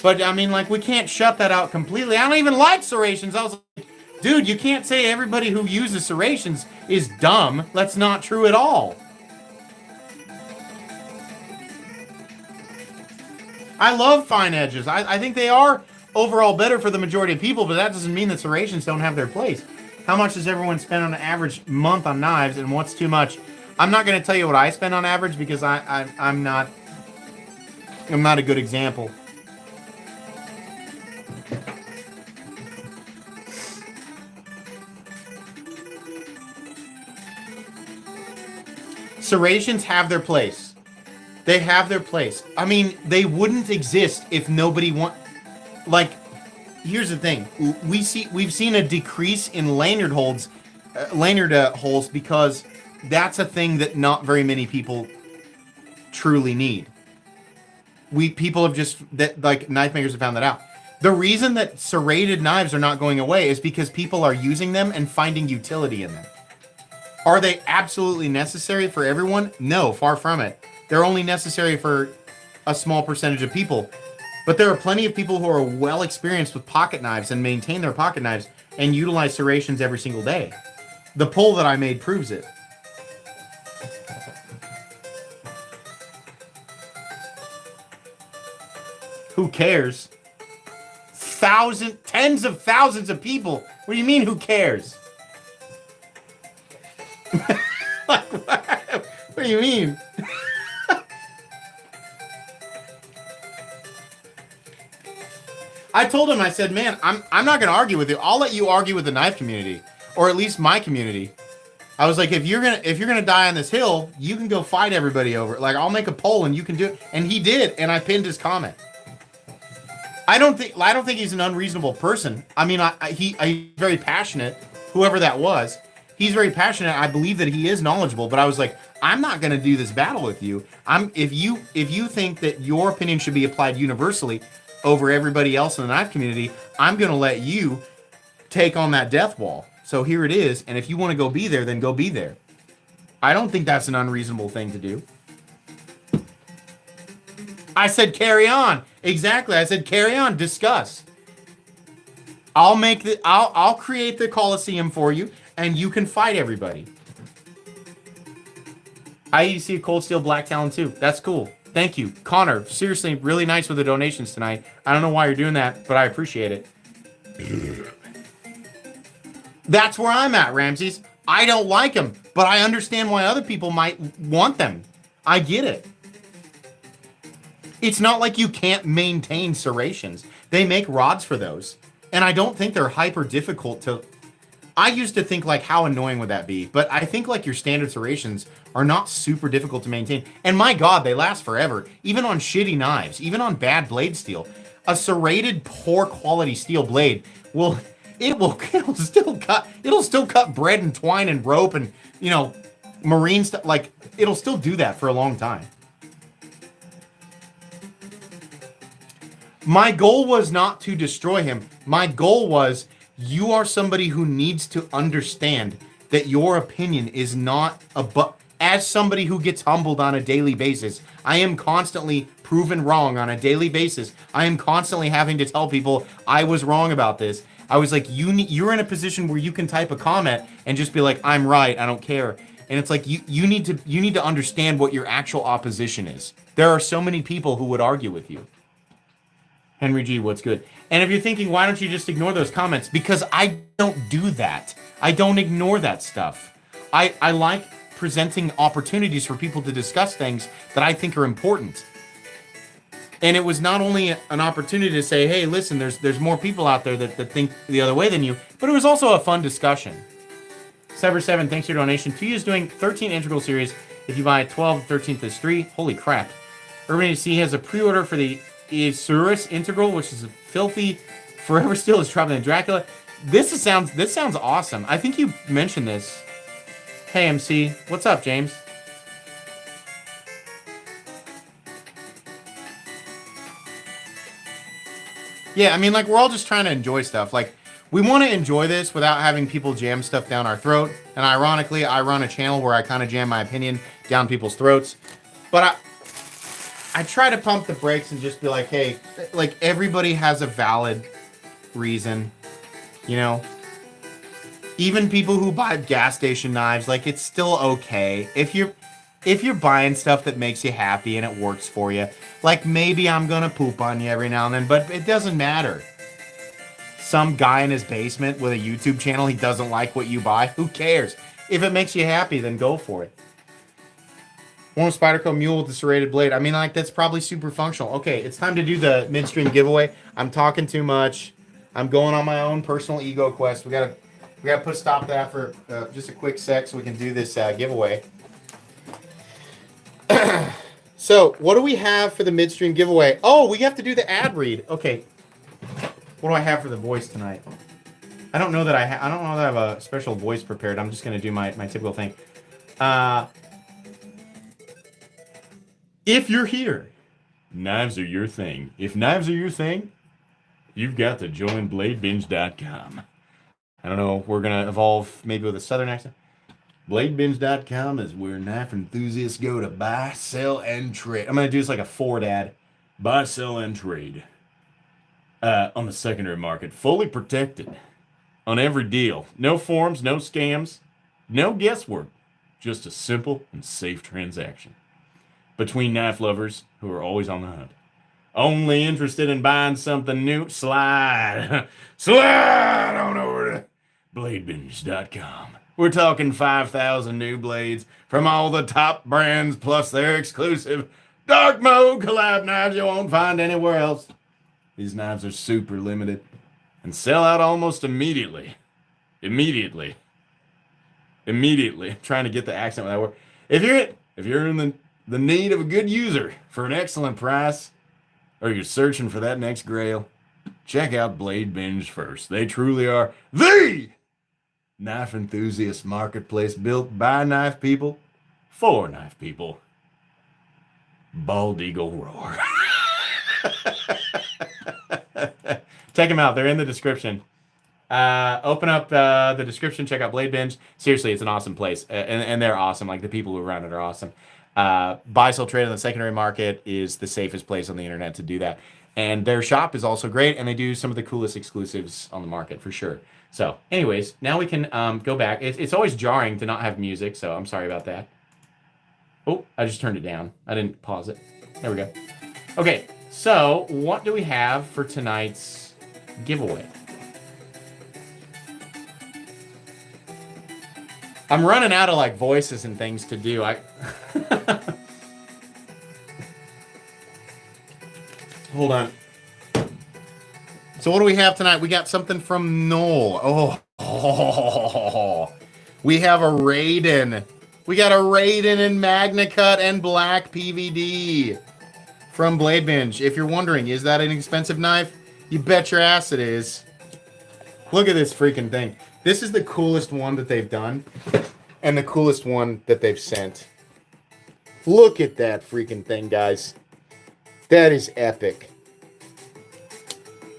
but I mean, like, we can't shut that out completely. I don't even like serrations. I was like, dude, you can't say everybody who uses serrations is dumb. That's not true at all. I love fine edges. I think they are overall better for the majority of people, but that doesn't mean that serrations don't have their place. How much does everyone spend on an average month on knives, and what's too much? I'm not going to tell you what I spend on average because I'm not a good example. Serrations have their place. They have their place. I mean, they wouldn't exist if nobody like, here's the thing. We've seen a decrease in lanyard holes because that's a thing that not very many people truly need. People have just, that, like, knife makers have found that out. The reason that serrated knives are not going away is because people are using them and finding utility in them. Are they absolutely necessary for everyone? No, far from it. They're only necessary for a small percentage of people. But there are plenty of people who are well experienced with pocket knives and maintain their pocket knives and utilize serrations every single day. The poll that I made proves it. Who cares? Tens of thousands of people. What do you mean, who cares? Like, what do you mean? I told him, I said, man, I'm not going to argue with you. I'll let you argue with the knife community, or at least my community. I was like, if you're gonna die on this hill, you can go fight everybody over it. Like, I'll make a poll and you can do it. And he did, and I pinned his comment. I don't think he's an unreasonable person. I mean, he's very passionate. Whoever that was, he's very passionate. I believe that he is knowledgeable. But I was like, I'm not going to do this battle with you. If you think that your opinion should be applied universally over everybody else in the knife community, I'm going to let you take on that death wall. So here it is. And if you want to go be there, then go be there. I don't think that's an unreasonable thing to do. I said, carry on. Exactly. I said, carry on. Discuss. I'll create the Coliseum for you, and you can fight everybody. I see a Cold Steel Black Talon too. That's cool. Thank you. Connor, seriously, really nice with the donations tonight. I don't know why you're doing that, but I appreciate it. That's where I'm at, Ramses. I don't like them, but I understand why other people might want them. I get it. It's not like you can't maintain serrations. They make rods for those. And I don't think they're hyper difficult to... I used to think, like, how annoying would that be? But I think, like, your standard serrations are not super difficult to maintain. And my God, they last forever. Even on shitty knives, even on bad blade steel. A serrated, poor quality steel blade it'll still cut bread and twine and rope and, you know, marine stuff. Like, it'll still do that for a long time. My goal was not to destroy him. My goal was, you are somebody who needs to understand that your opinion is not as somebody who gets humbled on a daily basis, I am constantly proven wrong on a daily basis. I am constantly having to tell people I was wrong about this. I was like, you're in a position where you can type a comment and just be like, I'm right, I don't care. And it's like you need to understand what your actual opposition is. There are so many people who would argue with you. Henry G, what's good? And if you're thinking, why don't you just ignore those comments? Because I don't do that. I don't ignore that stuff. I like presenting opportunities for people to discuss things that I think are important. And it was not only an opportunity to say, hey, listen, there's more people out there that think the other way than you, but it was also a fun discussion. Sever7, thanks for your donation. 2 is doing 13 integral series. If you buy 12, 13th is 3. Holy crap. Urban AC has a pre-order for the Isurus integral, which is a filthy, forever still is traveling Dracula. This sounds awesome. I think you mentioned this. Hey, MC. What's up, James? Yeah, I mean, like, we're all just trying to enjoy stuff. Like, we want to enjoy this without having people jam stuff down our throat. And ironically, I run a channel where I kind of jam my opinion down people's throats. But I try to pump the brakes and just be like, hey, like, everybody has a valid reason, you know? Even people who buy gas station knives, like, it's still okay. If you're buying stuff that makes you happy and it works for you, like, maybe I'm gonna poop on you every now and then, but it doesn't matter. Some guy in his basement with a YouTube channel, he doesn't like what you buy. Who cares? If it makes you happy, then go for it. One Spyderco Mule with the serrated blade. I mean, like, that's probably super functional. Okay, it's time to do the midstream giveaway. I'm talking too much. I'm going on my own personal ego quest. We gotta put a stop to that for just a quick sec so we can do this giveaway. So, what do we have for the midstream giveaway? Oh, we have to do the ad read. Okay. What do I have for the voice tonight? I don't know that I have a special voice prepared. I'm just gonna do my typical thing. If you're here, knives are your thing. If knives are your thing, you've got to join BladeBinge.com. I don't know. We're gonna evolve maybe with a southern accent. BladeBinge.com is where knife enthusiasts go to buy, sell, and trade. I'm gonna do this like a Ford ad. Buy, sell, and trade. On the secondary market, fully protected on every deal. No forms, no scams, no guesswork. Just a simple and safe transaction between knife lovers who are always on the hunt. Only interested in buying something new? Slide on over to BladeBinge.com. We're talking 5,000 new blades from all the top brands, plus their exclusive dark mode collab knives you won't find anywhere else. These knives are super limited and sell out almost immediately. Immediately. I'm trying to get the accent with that word. If you're in the need of a good user for an excellent price, or you're searching for that next grail, check out Blade Binge first. They truly are the knife enthusiast marketplace built by knife people for knife people. Bald Eagle Roar. Check them out. They're in the description. Open up the description. Check out Blade Binge. Seriously, it's an awesome place. And they're awesome. Like, the people who run it are awesome. Buy, sell, trade on the secondary market is the safest place on the internet to do that. And their shop is also great. And they do some of the coolest exclusives on the market, for sure. So, anyways, now we can go back. It's always jarring to not have music, so I'm sorry about that. Oh, I just turned it down. I didn't pause it. There we go. Okay, so what do we have for tonight's giveaway? I'm running out of, like, voices and things to do. Hold on. So what do we have tonight? We got something from Noel. Oh. We have a Raiden. We got a Raiden in Magna Cut and black PVD from Blade Binge. If you're wondering, is that an expensive knife? You bet your ass it is. Look at this freaking thing. This is the coolest one that they've done and the coolest one that they've sent. Look at that freaking thing, guys. That is epic.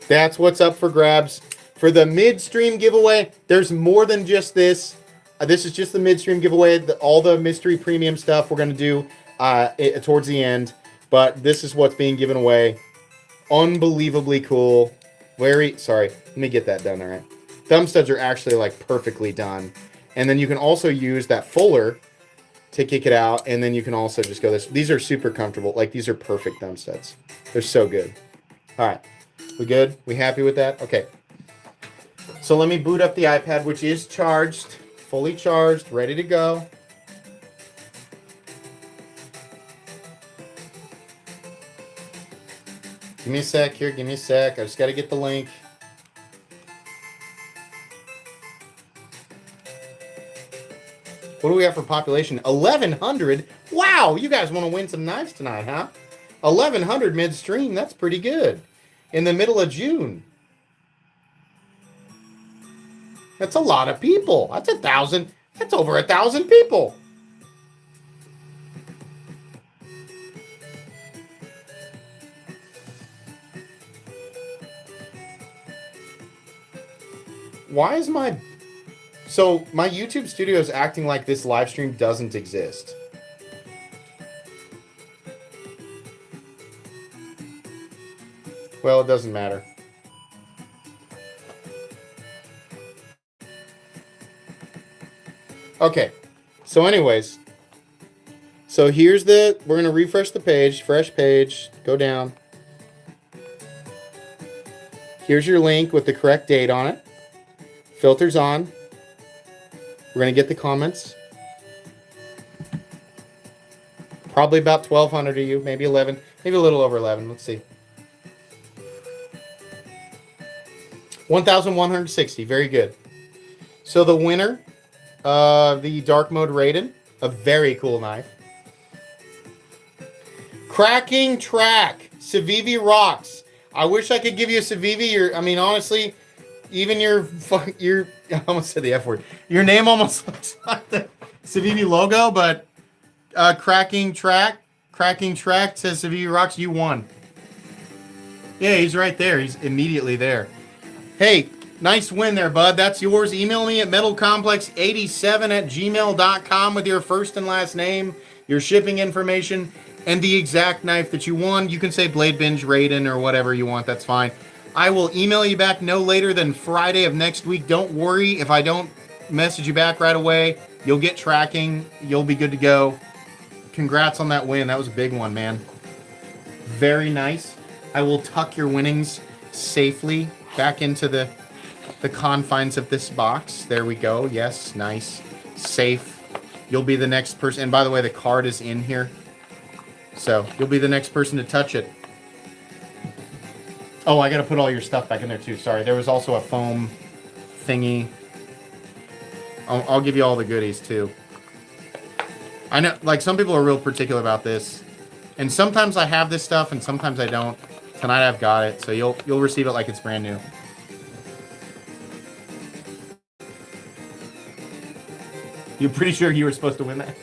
That's what's up for grabs. For the midstream giveaway, there's more than just this. This is just the midstream giveaway. All the mystery premium stuff we're going to do towards the end. But this is what's being given away. Unbelievably cool. Sorry, let me get that done, all right. Thumb studs are actually, like, perfectly done. And then you can also use that fuller to kick it out, and then you can also just go this. These are super comfortable. Like, these are perfect thumb sets. They're so good. All right. We good? We happy with that? Okay. So let me boot up the iPad, which is charged, fully charged, ready to go. Give me a sec here. Give me a sec. I just got to get the link. What do we have for population? 1,100? Wow, you guys want to win some knives tonight, huh? 1,100 midstream. That's pretty good. In the middle of June. That's a lot of people. That's 1,000. That's over 1,000 people. Why is my... So, my YouTube studio is acting like this live stream doesn't exist. Well, it doesn't matter. Okay. So anyways. So here's the... We're going to refresh the page. Fresh page. Go down. Here's your link with the correct date on it. Filters on. We're going to get the comments. Probably about 1,200 of you. Maybe 11. Maybe a little over 11. Let's see. 1,160. Very good. So the winner of the Dark Mode Raiden. A very cool knife. Cracking Track. Civivi rocks. I wish I could give you a Civivi. I mean, honestly... Even your I almost said the F word. Your name almost looks like the Civivi logo, but Cracking Track says Civivi rocks. You won. Yeah, he's right there. He's immediately there. Hey, nice win there, bud. That's yours. Email me at metalcomplex87@gmail.com with your first and last name, your shipping information, and the exact knife that you won. You can say Blade Binge Raiden or whatever you want. That's fine. I will email you back no later than Friday of next week. Don't worry if I don't message you back right away. You'll get tracking. You'll be good to go. Congrats on that win. That was a big one, man. Very nice. I will tuck your winnings safely back into the confines of this box. There we go. Yes, nice. Safe. You'll be the next person. And by the way, the card is in here. So you'll be the next person to touch it. Oh, I got to put all your stuff back in there, too. Sorry. There was also a foam thingy. I'll give you all the goodies, too. I know, like, some people are real particular about this. And sometimes I have this stuff, and sometimes I don't. Tonight I've got it, so you'll receive it like it's brand new. You're pretty sure you were supposed to win that?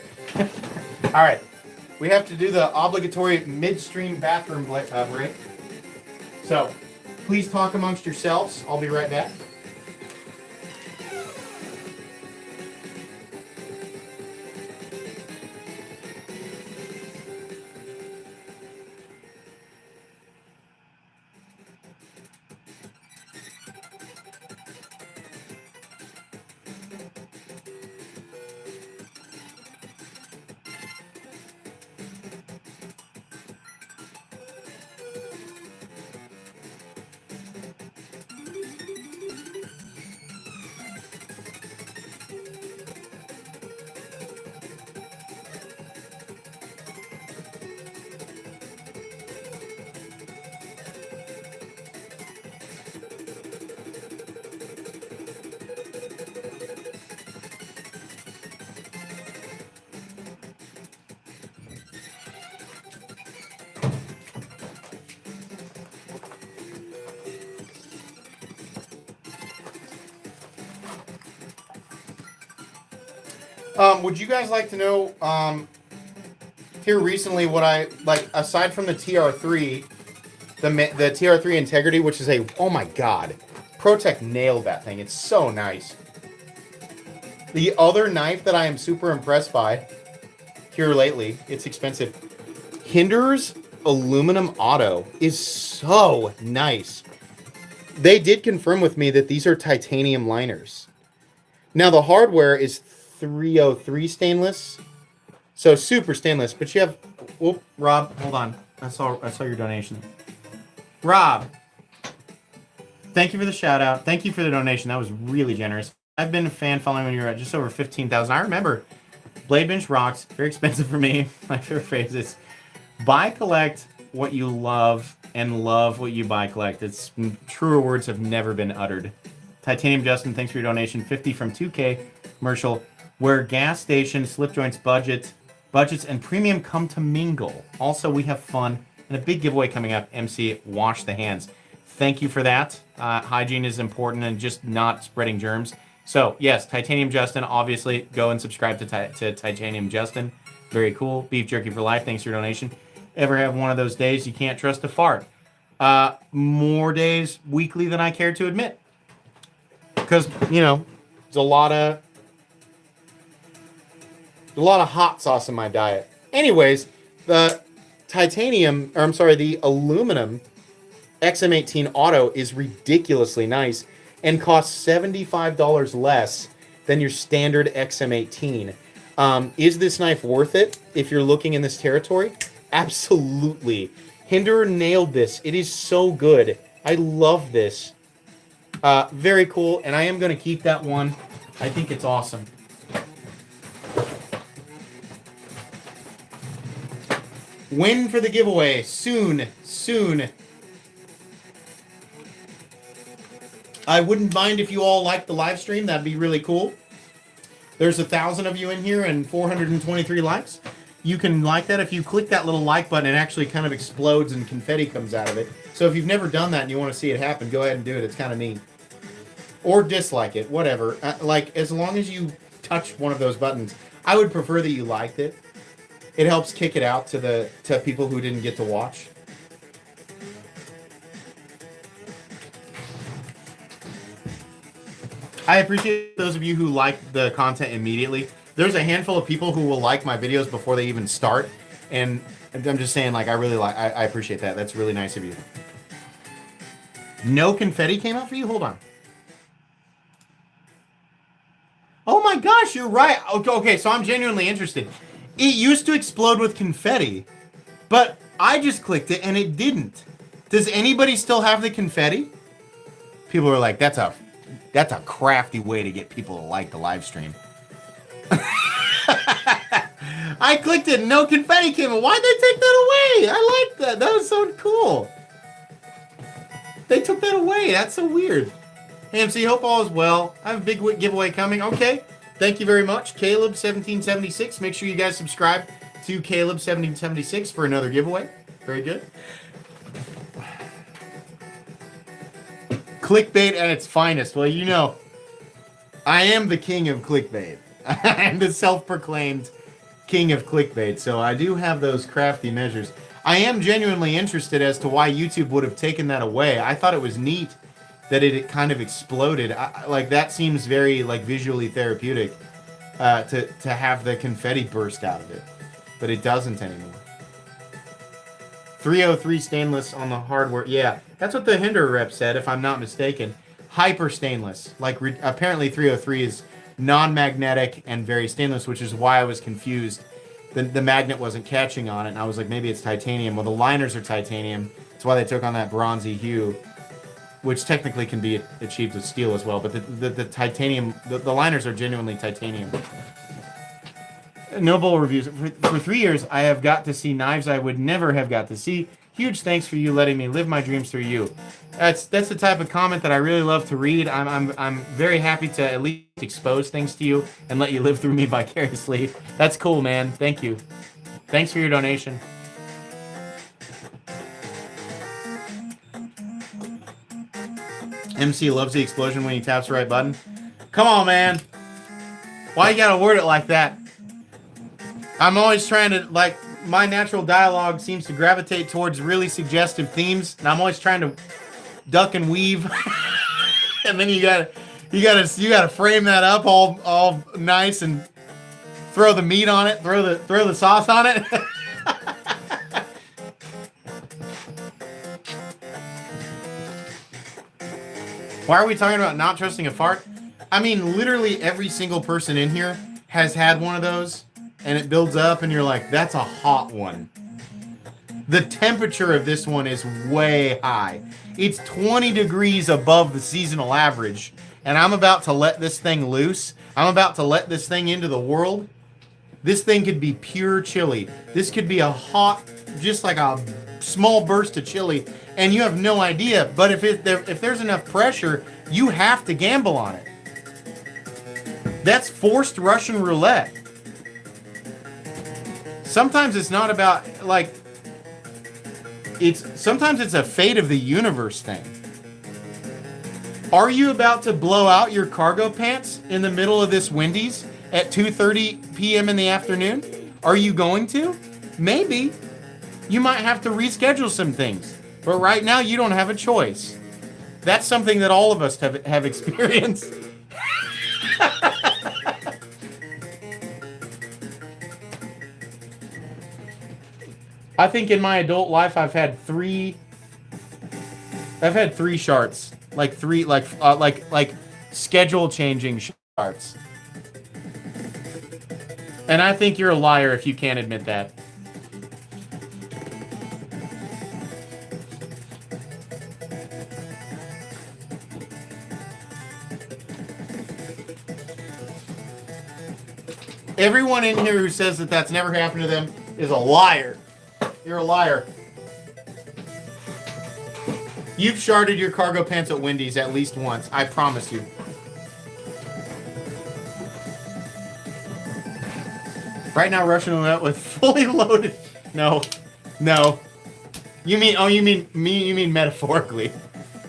All right. We have to do the obligatory midstream bathroom break. So, please talk amongst yourselves. I'll be right back. Would you guys like to know, here recently what I, like, aside from the TR3, the TR3 Integrity, which is a, oh my god, ProTech nailed that thing. It's so nice. The other knife that I am super impressed by here lately, it's expensive, Hinder's Aluminum Auto is so nice. They did confirm with me that these are titanium liners. Now, the hardware is 303 stainless, So super stainless, but you have. Whoop, Rob, hold on. I saw your donation. Rob, thank you for the shout out. Thank you for the donation. That was really generous. I've been a fan following when you were at just over 15,000. I remember Blade Bench rocks. Very expensive for me. My favorite phrase is buy, collect what you love, and love what you buy, collect. It's truer words have never been uttered. Titanium Justin, thanks for your donation. 50 from 2K commercial, where gas station slip joints budgets and premium come to mingle. Also, we have fun and a big giveaway coming up. MC, wash the hands. Thank you for that. Hygiene is important and just not spreading germs. So yes, Titanium Justin, obviously go and subscribe to Titanium Justin. Very cool. Beef Jerky for life. Thanks for your donation. Ever have one of those days you can't trust a fart? More days weekly than I care to admit. Because, there's a lot of hot sauce in my diet. Anyways, the aluminum XM18 Auto is ridiculously nice and costs $75 less than your standard XM18. Is this knife worth it if you're looking in this territory? Absolutely. Hinder nailed this. It is so good. I love this. Very cool, and I am going to keep that one. I think it's awesome. Win for the giveaway. Soon. I wouldn't mind if you all liked the live stream. That'd be really cool. There's 1,000 of you in here and 423 likes. You can like that. If you click that little like button, it actually kind of explodes and confetti comes out of it. So if you've never done that and you want to see it happen, go ahead and do it. It's kind of neat. Or dislike it, whatever. As long as you touch one of those buttons, I would prefer that you liked it. It helps kick it out to people who didn't get to watch. I appreciate those of you who like the content immediately. There's a handful of people who will like my videos before they even start, and I'm just saying, I appreciate that. That's really nice of you. No confetti came out for you? Hold on. Oh my gosh, you're right. Okay, so I'm genuinely interested. It used to explode with confetti, but I just clicked it and it didn't. Does anybody still have the confetti? People are like, that's a crafty way to get people to like the live stream. I clicked it and no confetti came out. Why'd they take that away? I like that. That was so cool. They took that away. That's so weird. Hey, MC, hope all is well. I have a big giveaway coming. Okay. Thank you very much. Caleb1776. Make sure you guys subscribe to Caleb1776 for another giveaway. Very good. Clickbait at its finest. Well, I am the king of clickbait. I am the self-proclaimed king of clickbait. So I do have those crafty measures. I am genuinely interested as to why YouTube would have taken that away. I thought it was neat that it kind of exploded. That seems very visually therapeutic to have the confetti burst out of it, but it doesn't anymore. 303 stainless on the hardware. Yeah, that's what the Hinder rep said, if I'm not mistaken. Hyper stainless. Apparently 303 is non-magnetic and very stainless, which is why I was confused. The magnet wasn't catching on it, and I was like, maybe it's titanium. Well, the liners are titanium. That's why they took on that bronzy hue, which technically can be achieved with steel as well. But the titanium, the liners are genuinely titanium. Noble reviews. For 3 years, I have got to see knives I would never have got to see. Huge thanks for you letting me live my dreams through you. That's the type of comment that I really love to read. I'm very happy to at least expose things to you and let you live through me vicariously. That's cool, man. Thank you. Thanks for your donation. MC loves the explosion when he taps the right button. Come on, man. Why you gotta word it like that? I'm always trying to, my natural dialogue seems to gravitate towards really suggestive themes, and I'm always trying to duck and weave. And then you gotta frame that up all nice and throw the meat on it, throw the sauce on it. Why are we talking about not trusting a fart? I mean, literally every single person in here has had one of those. and it builds up, and you're like, that's a hot one. The temperature of this one is way high. It's 20 degrees above the seasonal average, and I'm about to let this thing loose. I'm about to let this thing into the world. This thing could be pure chili. This could be a hot, just like a small burst of chili, and you have no idea. But if there's enough pressure, you have to gamble on it. That's forced Russian roulette. Sometimes it's not about, like, sometimes it's a fate of the universe thing. Are you about to blow out your cargo pants in the middle of this Wendy's at 2:30 p.m. in the afternoon? Are you going to? Maybe. You might have to reschedule some things. But right now, you don't have a choice. That's something that all of us have experienced. I think in my adult life, I've had three sharts. Like three, like schedule changing sharts. And I think you're a liar if you can't admit that. Everyone in here who says that that's never happened to them is a liar. You're a liar. You've sharded your cargo pants at Wendy's at least once. I promise you. Right now, Russian roulette with fully loaded. No. You mean metaphorically.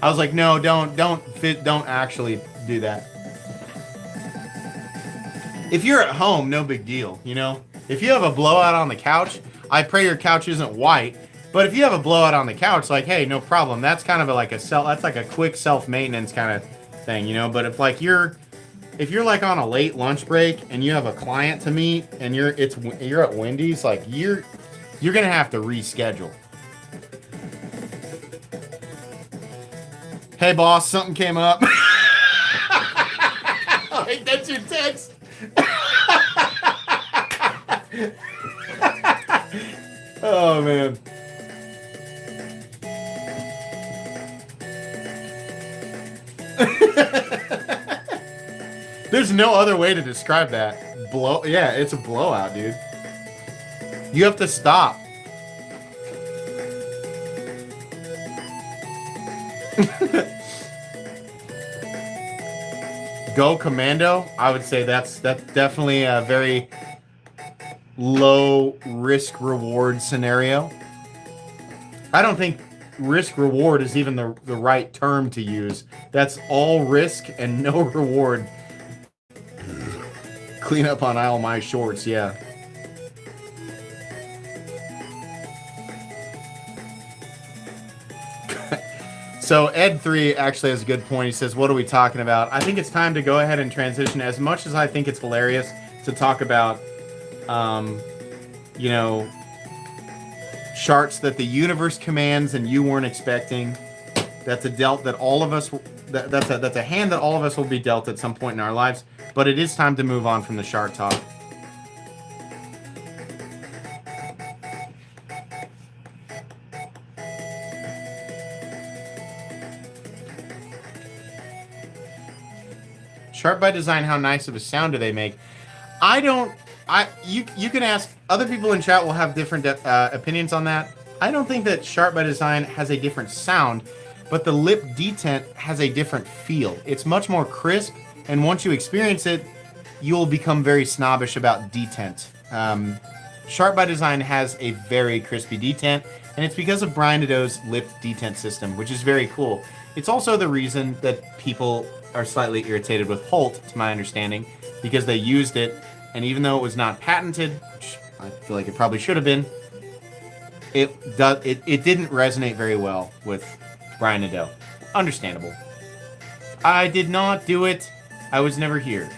I was like, no, don't actually do that. If you're at home, no big deal, you know? If you have a blowout on the couch, I pray your couch isn't white. But if you have a blowout on the couch, like, hey, no problem. That's kind of that's like a quick self-maintenance kind of thing, you know? But if you're like on a late lunch break and you have a client to meet and you're at Wendy's, like you're gonna have to reschedule. Hey boss, something came up. Like, that's your text. Oh man. There's no other way to describe that. Yeah, it's a blowout, dude. You have to stop. Go commando? I would say that's definitely a very low risk reward scenario. I don't think risk reward is even the right term to use. That's all risk and no reward. Clean up on all my shorts, yeah. So Ed3 actually has a good point. He says, what are we talking about? I think it's time to go ahead and transition. As much as I think it's hilarious to talk about, you know, charts that the universe commands and you weren't expecting. That's a dealt that all of us, that's a hand that all of us will be dealt at some point in our lives. But it is time to move on from the chart talk. Chart by design, how nice of a sound do they make? You can ask, other people in chat will have different opinions on that. I don't think that chart by design has a different sound, but the lip detent has a different feel. It's much more crisp, and once you experience it, you'll become very snobbish about detent. Chart by design has a very crispy detent, and it's because of Brian Nadeau's lip detent system, which is very cool. It's also the reason that people are slightly irritated with Holt, to my understanding, because they used it, and even though it was not patented, which I feel like it probably should have been, it didn't resonate very well with Brian Nadeau. Understandable. I did not do it. I was never here.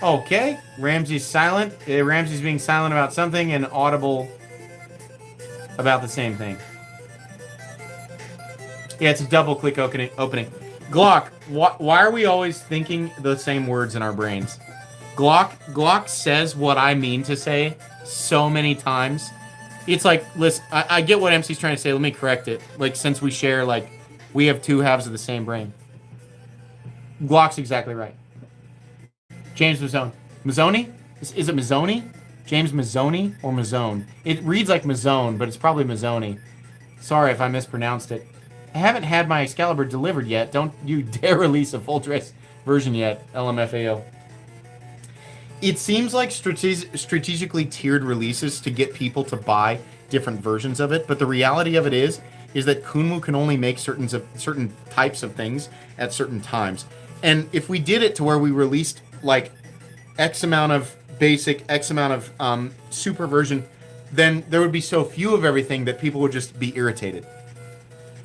Okay, Ramsey's silent. Ramsey's being silent about something and audible about the same thing. Yeah, it's a double click opening. Glock, why are we always thinking the same words in our brains? Glock says what I mean to say so many times. It's like, listen, I get what MC's trying to say. Let me correct it. Like, since we share, like, we have two halves of the same brain. Glock's exactly right. James Mazzone. Mazzoni? Is it Mazzoni? James Mazzoni or Mazzone? It reads like Mazzone, but it's probably Mazzoni. Sorry if I mispronounced it. I haven't had my Excalibur delivered yet. Don't you dare release a full dress version yet, LMFAO. It seems like strategically tiered releases to get people to buy different versions of it, but the reality of it is that Kunmu can only make certain types of things at certain times. And if we did it to where we released like X amount of basic, X amount of super version, then there would be so few of everything that people would just be irritated.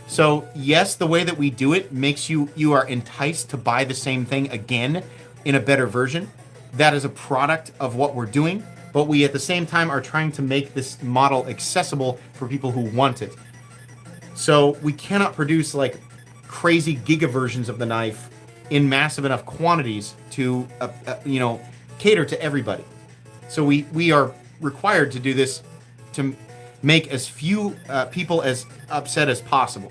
So yes, the way that we do it makes you are enticed to buy the same thing again in a better version. That is a product of what we're doing, but we at the same time are trying to make this model accessible for people who want it. So we cannot produce like crazy giga versions of the knife in massive enough quantities to cater to everybody. So we are required to do this to make as few people as upset as possible.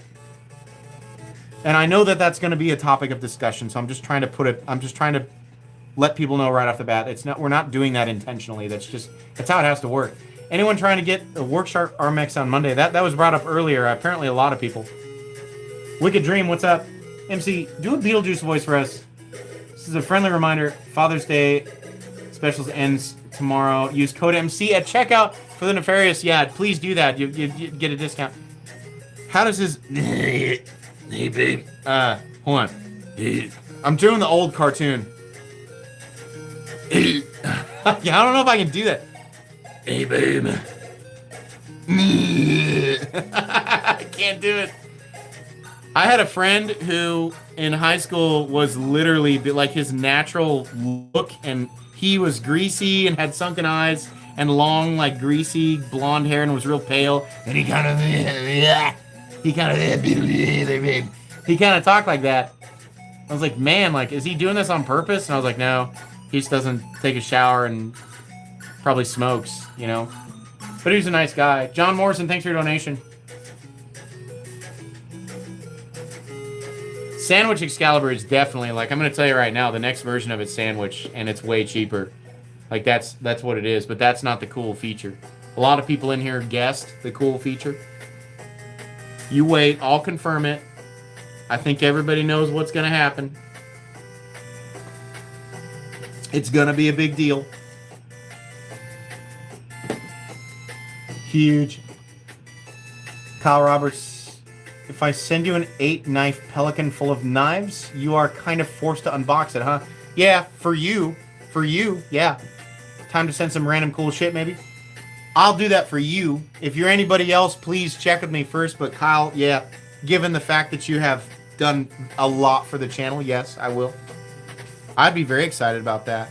And I know that that's going to be a topic of discussion, so I'm just trying to let people know right off the bat. We're not doing that intentionally. That's how it has to work. Anyone trying to get a Worksharp RMX on Monday? That was brought up earlier. Apparently a lot of people. Wicked Dream, what's up? MC, do a Beetlejuice voice for us. This is a friendly reminder. Father's Day specials ends tomorrow. Use code MC at checkout for the Nefarious. Yeah, please do that. You get a discount. How does his... Hey, babe. Hold on. I'm doing the old cartoon. Yeah, I don't know if I can do that. Hey, babe. I can't do it. I had a friend who in high school was literally like his natural look, and he was greasy and had sunken eyes and long, like greasy blonde hair and was real pale. And he kind of talked like that. I was like, man, like, is he doing this on purpose? And I was like, no, he just doesn't take a shower and probably smokes, you know. But he's a nice guy. John Morrison, thanks for your donation. Sandwich Excalibur is definitely, like, I'm going to tell you right now, the next version of it's Sandwich, and it's way cheaper. Like, that's what it is, but that's not the cool feature. A lot of people in here guessed the cool feature. You wait, I'll confirm it. I think everybody knows what's going to happen. It's going to be a big deal. Huge. Kyle Roberts, if I send you an 8-knife Pelican full of knives, you are kind of forced to unbox it, huh? Yeah, for you, yeah. Time to send some random cool shit, maybe? I'll do that for you. If you're anybody else, please check with me first. But Kyle, yeah, given the fact that you have done a lot for the channel, yes, I will. I'd be very excited about that.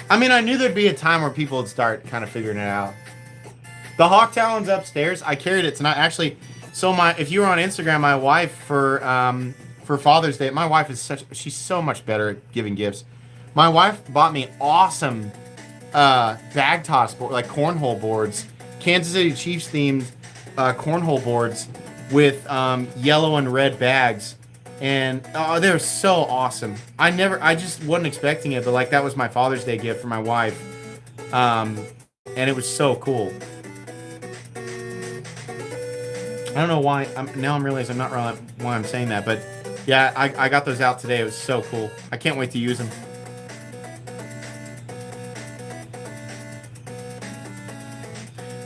I mean, I knew there'd be a time where people would start kind of figuring it out. The Hawk Talon's upstairs. I carried it tonight. Actually, so if you were on Instagram, my wife for Father's Day, my wife is she's so much better at giving gifts. My wife bought me awesome bag toss board, like cornhole boards, Kansas City Chiefs themed cornhole boards with yellow and red bags. And they're so awesome. I just wasn't expecting it, but like that was my Father's Day gift for my wife. And it was so cool. I don't know why. Now I'm realizing I'm not wrong why I'm saying that, but yeah, I got those out today. It was so cool. I can't wait to use them.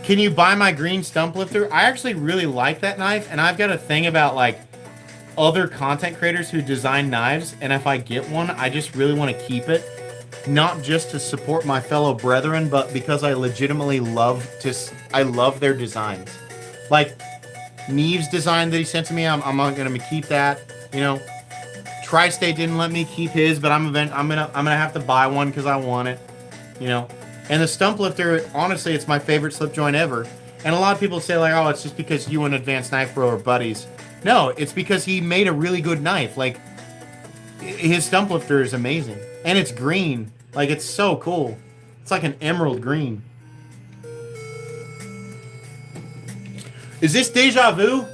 Can you buy my green stump lifter? I actually really like that knife, and I've got a thing about like other content creators who design knives, and if I get one, I just really want to keep it. Not just to support my fellow brethren, but because I legitimately love their designs. Like Neve's design that he sent to me, I'm not gonna keep that. You know, Tri-State didn't let me keep his, but I'm gonna have to buy one because I want it. You know, And the stump lifter, honestly, it's my favorite slip joint ever. And a lot of people say like, oh, it's just because you and Advanced Knife Bro are buddies. No, it's because he made a really good knife. Like, his stump lifter is amazing. And it's green. Like, it's so cool. It's like an emerald green. Is this Deja Vu?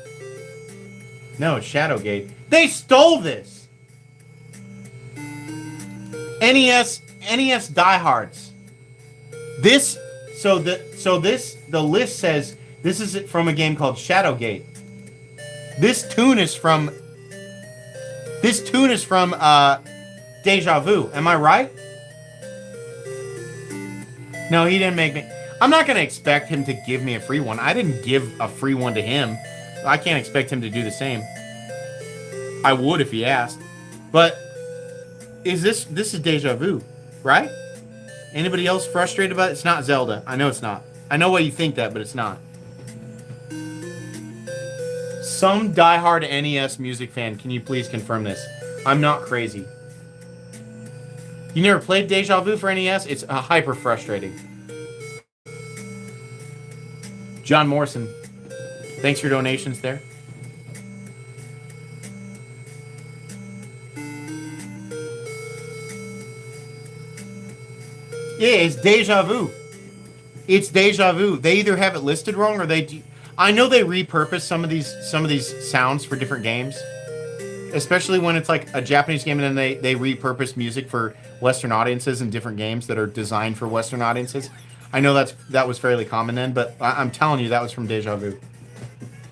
No, it's Shadowgate. They stole this! NES diehards. The list says this is from a game called Shadowgate. This tune is from Deja Vu. Am I right? No, he didn't make me. I'm not gonna expect him to give me a free one. I didn't give a free one to him. I can't expect him to do the same. I would if he asked. But this is Deja Vu, right? Anybody else frustrated about it? It's not Zelda. I know it's not. I know why you think that, but it's not. Some diehard NES music fan, can you please confirm this? I'm not crazy. You never played Deja Vu for NES? It's hyper frustrating. John Morrison, thanks for your donations there. Yeah, it's Deja Vu. It's Deja Vu. They either have it listed wrong or they. I know they repurpose some of these sounds for different games, especially when it's like a Japanese game and then they repurpose music for Western audiences in different games that are designed for Western audiences. I know that was fairly common then, but I'm telling you that was from Deja Vu.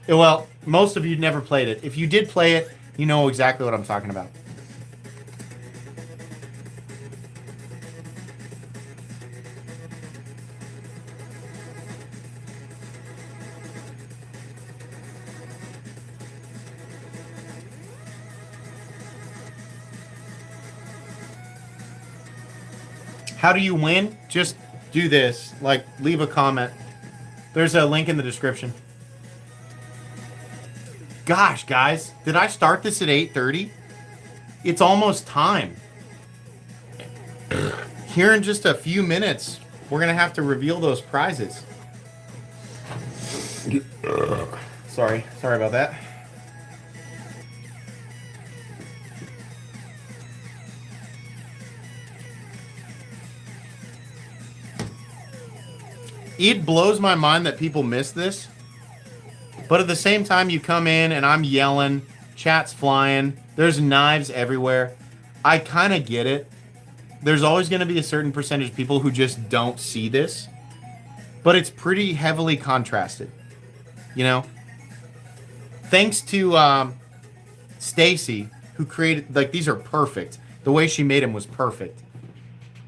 Well, most of you never played it. If you did play it, you know exactly what I'm talking about. How do you win? Just do this. Like, leave a comment. There's a link in the description. Gosh, guys. Did I start this at 8:30? It's almost time. Here in just a few minutes, we're going to have to reveal those prizes. Sorry about that. It blows my mind that people miss this. But at the same time, you come in and I'm yelling, chat's flying, there's knives everywhere. I kind of get it. There's always going to be a certain percentage of people who just don't see this. But it's pretty heavily contrasted. You know? Thanks to Stacy, who created, like, these are perfect. The way she made them was perfect.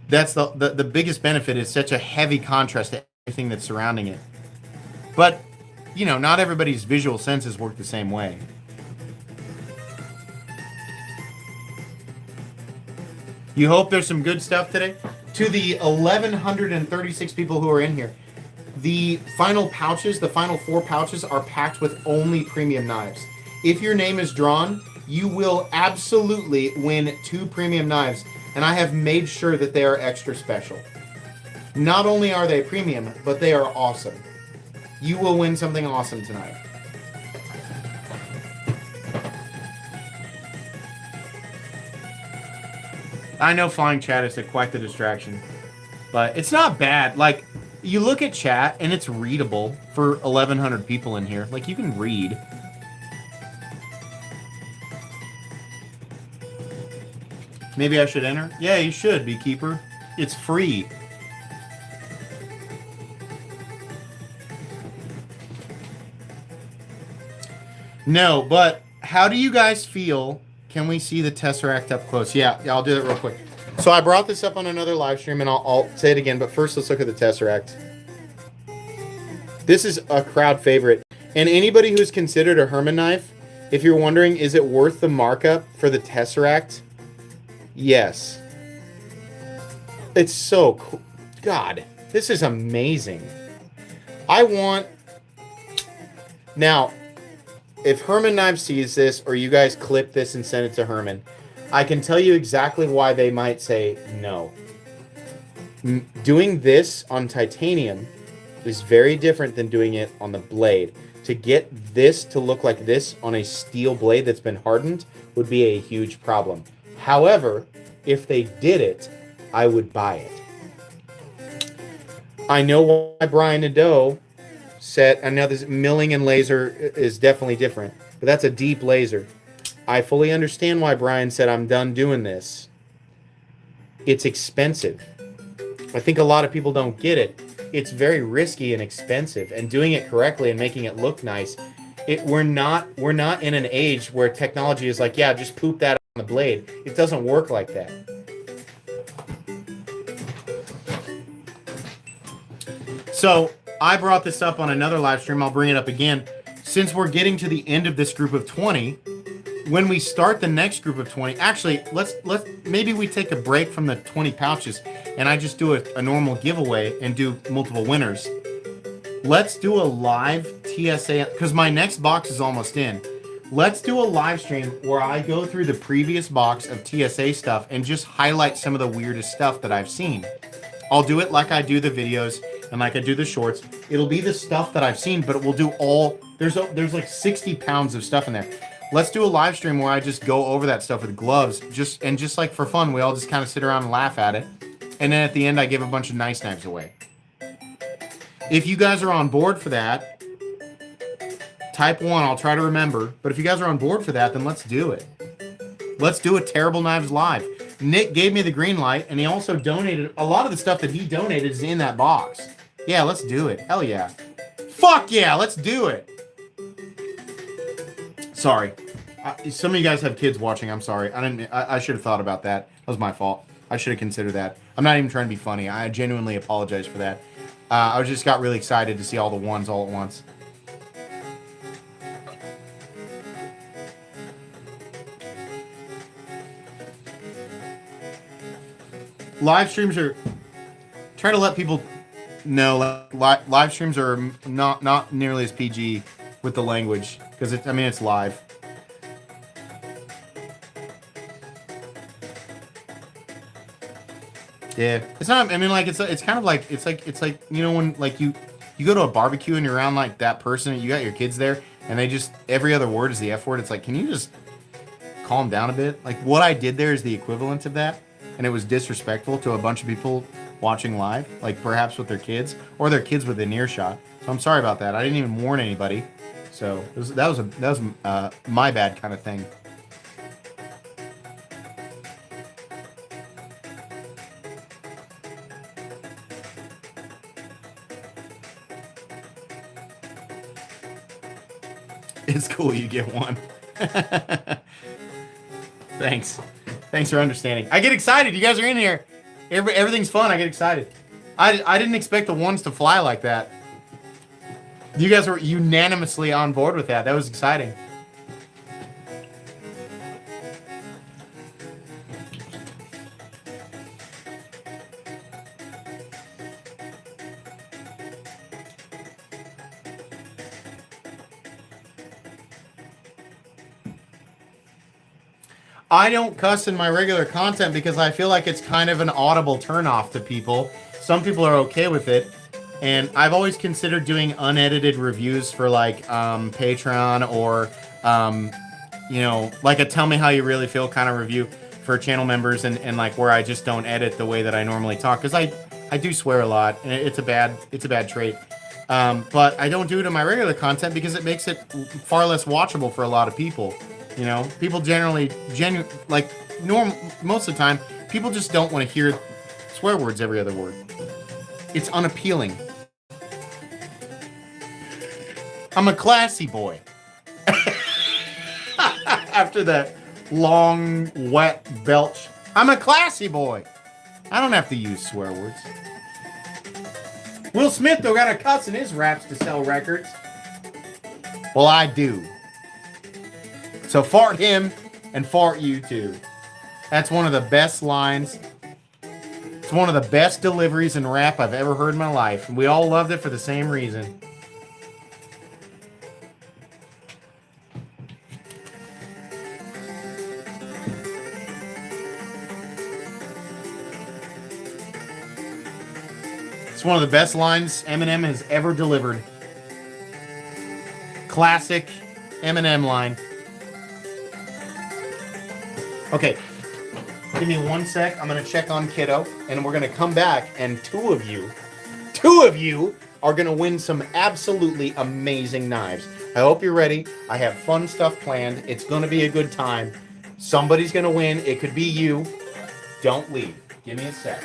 That's the biggest benefit is such a heavy contrast to everything that's surrounding it. But, you know, not everybody's visual senses work the same way. You hope there's some good stuff today? To the 1,136 people who are in here, the final pouches, the final 4 pouches are packed with only premium knives. If your name is drawn, you will absolutely win 2 premium knives, and I have made sure that they are extra special. Not only are they premium, but they are awesome. You will win something awesome tonight. I know flying chat is quite the distraction, but it's not bad. Like, you look at chat and it's readable for 1,100 people in here. Like, you can read. Maybe I should enter? Yeah, you should, Beekeeper. It's free. No, but how do you guys feel? Can we see the Tesseract up close? Yeah, I'll do it real quick. So I brought this up on another live stream, and I'll say it again, but first let's look at the Tesseract. This is a crowd favorite. And anybody who's considered a Herman knife, if you're wondering, is it worth the markup for the Tesseract? Yes. It's so cool. God, this is amazing. Now, if Herman Knives sees this, or you guys clip this and send it to Herman, I can tell you exactly why they might say no. Doing this on titanium is very different than doing it on the blade. To get this to look like this on a steel blade that's been hardened would be a huge problem. However, if they did it, I would buy it. I know why Brian Nadeau said, I know this milling and laser is definitely different, but that's a deep laser. I fully understand why Brian said, I'm done doing this. It's expensive. I think a lot of people don't get it. It's very risky and expensive, and doing it correctly and making it look nice. We're not in an age where technology is like, yeah, just poop that on the blade. It doesn't work like that. So I brought this up on another live stream. I'll bring it up again. Since we're getting to the end of this group of 20, when we start the next group of 20, actually, let's maybe we take a break from the 20 pouches and I just do a normal giveaway and do multiple winners. Let's do a live TSA, because my next box is almost in. Let's do a live stream where I go through the previous box of TSA stuff and just highlight some of the weirdest stuff that I've seen. I'll do it like I do the videos and like I do the shorts. It'll be the stuff that I've seen, but it will do all, there's like 60 pounds of stuff in there. Let's do a live stream where I just go over that stuff with gloves, just like for fun, we all just kind of sit around and laugh at it. And then at the end, I give a bunch of nice knives away. If you guys are on board for that, type 1, I'll try to remember. But if you guys are on board for that, then let's do it. Let's do a Terrible Knives live. Nick gave me the green light, and he also donated, a lot of the stuff that he donated is in that box. Yeah, let's do it. Hell yeah. Fuck yeah, let's do it. Sorry. Some of you guys have kids watching. I'm sorry. I should have thought about that. That was my fault. I should have considered that. I'm not even trying to be funny. I genuinely apologize for that. I just got really excited to see all the ones all at once. Live streams are... Try to let people know live streams are not nearly as PG with the language. Because, it's live. Yeah, it's not. It's kind of like it's like you know when like you go to a barbecue and you're around like that person, you got your kids there, and they just every other word is the F word. It's like, can you just calm down a bit? Like what I did there is the equivalent of that, and it was disrespectful to a bunch of people watching live, like perhaps with their kids or their kids within earshot. So I'm sorry about that. I didn't even warn anybody. So that was my bad kind of thing. It's cool you get one. Thanks. Thanks for understanding. I get excited. You guys are in here. Everything's fun. I get excited. I didn't expect the ones to fly like that. You guys were unanimously on board with that. That was exciting. I don't cuss in my regular content because I feel like it's kind of an audible turnoff to people. Some people are okay with it. And I've always considered doing unedited reviews for like Patreon or, like a tell me how you really feel kind of review for channel members and like where I just don't edit the way that I normally talk. Because I do swear a lot and it's a bad trait. But I don't do it in my regular content because it makes it far less watchable for a lot of people. You know, people most of the time, people just don't want to hear swear words every other word. It's unappealing. I'm a classy boy. After that long, wet belch, I'm a classy boy. I don't have to use swear words. Will Smith, though, got a cuss in his raps to sell records. Well, I do. So fart him and fart you too. That's one of the best lines. It's one of the best deliveries in rap I've ever heard in my life. And we all loved it for the same reason. It's one of the best lines M&M has ever delivered. Classic M&M line. Okay, give me 1 sec. I'm going to check on Kiddo, and we're going to come back, and two of you are going to win some absolutely amazing knives. I hope you're ready. I have fun stuff planned. It's going to be a good time. Somebody's going to win. It could be you. Don't leave. Give me a sec.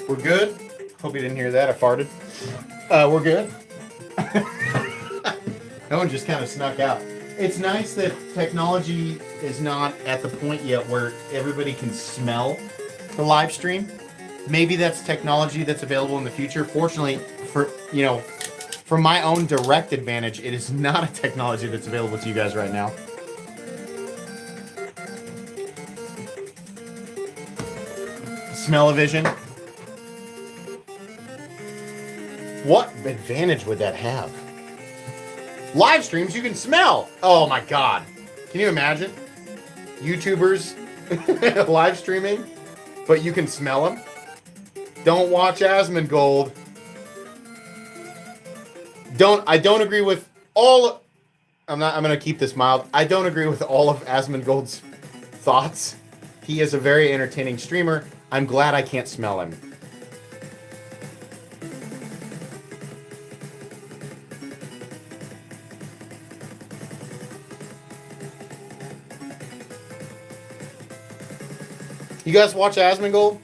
We're good. Hope you didn't hear that. I farted. We're good. That one just kind of snuck out. It's nice that technology is not at the point yet where everybody can smell the live stream. Maybe that's technology that's available in the future. Fortunately, for my own direct advantage, it is not a technology that's available to you guys right now. Smell-o-vision. What advantage would that have? Live streams you can smell. Oh my god. Can you imagine? YouTubers live streaming, but you can smell them. Don't watch Asmongold. I don't agree with all. I'm going to keep this mild. I don't agree with all of Asmongold's thoughts. He is a very entertaining streamer. I'm glad I can't smell him. You guys watch Asmongold?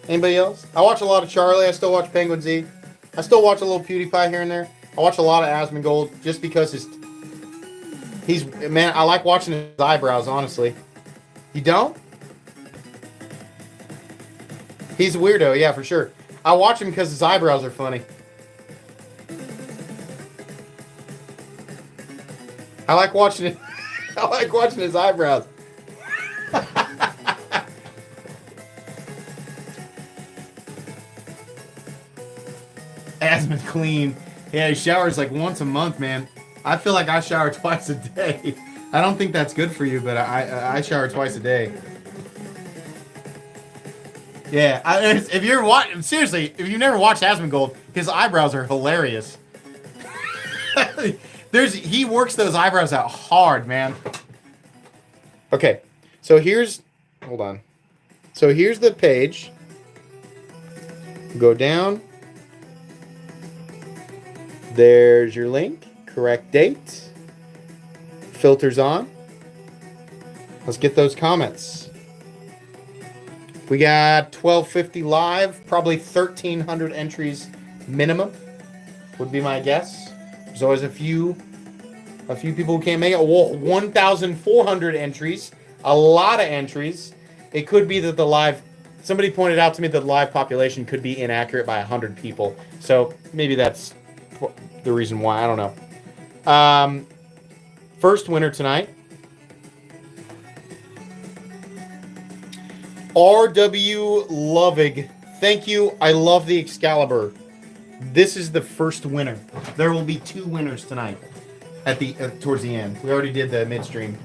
Anybody else? I watch a lot of Charlie. I still watch Penguin Z. I still watch a little PewDiePie here and there. I watch a lot of Asmongold just because man, I like watching his eyebrows, honestly. You don't? He's a weirdo, yeah, for sure. I watch him because his eyebrows are funny. I like watching it. I like watching his eyebrows. Asmon clean. Yeah, he showers like once a month, man. I feel like I shower twice a day. I don't think that's good for you, but I shower twice a day. Yeah, if you're seriously, if you've never watched Asmongold, his eyebrows are hilarious. He works those eyebrows out hard, man. Okay, so hold on. So here's the page. Go down. There's your link. Correct date. Filters on. Let's get those comments. We got 1250 live, probably 1,300 entries minimum, would be my guess. There's always a few people who can't make it. 1,400 entries, a lot of entries. It could be that somebody pointed out to me that the live population could be inaccurate by 100 people. So maybe that's the reason why, I don't know. First winner tonight. R.W. Lovig. Thank you. I love the Excalibur. This is the first winner. There will be 2 winners tonight. at the towards the end. We already did the midstream.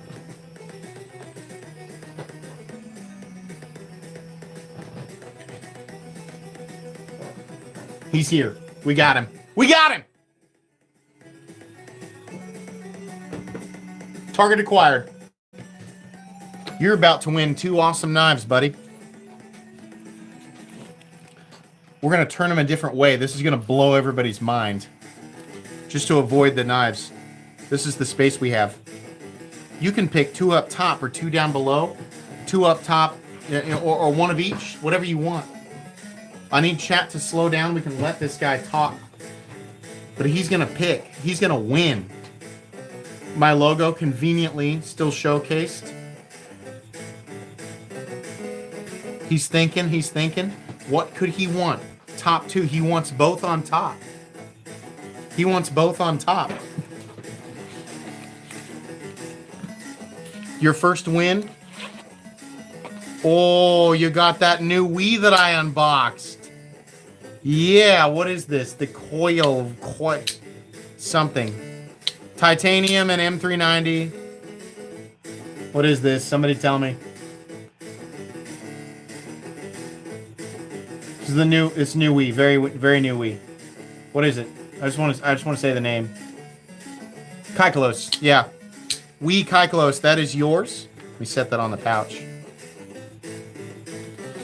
He's here. We got him. We got him! Target acquired. You're about to win 2 awesome knives, buddy. We're going to turn them a different way. This is going to blow everybody's mind. Just to avoid the knives. This is the space we have. You can pick 2 up top or 2 down below. 2 up top or 1 of each. Whatever you want. I need chat to slow down. We can let this guy talk. But he's going to pick. He's going to win. My logo conveniently still showcased. He's thinking. He's thinking. What could he want? Top 2. He wants both on top. He wants both on top. Your first win. Oh, you got that new Wii that I unboxed. Yeah, what is this? The coil something. Titanium and M390. What is this? Somebody tell me. This is the new. It's new Wii. Very new Wii. What is it? I just want to say the name. Kykelos. Yeah. Wii Kykelos. That is yours. Let me set that on the pouch.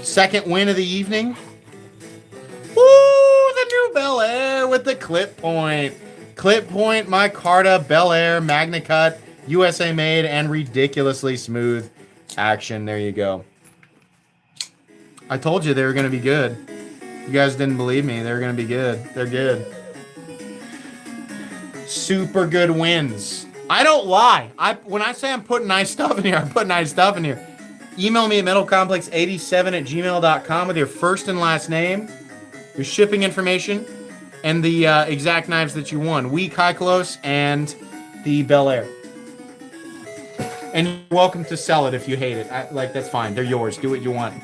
Second win of the evening. Woo! The new Bel Air with the clip point. Clip point, micarta, Bel Air, Magna Cut, USA made, and ridiculously smooth action. There you go. I told you they were going to be good. You guys didn't believe me. They were going to be good. They're good. Super good wins. I don't lie. When I say I'm putting nice stuff in here, I'm putting nice stuff in here. Email me at metalcomplex87@gmail.com with your first and last name, your shipping information, and the exact knives that you won. Wii Kykelos and the Bel Air. And you're welcome to sell it if you hate it. That's fine. They're yours. Do what you want.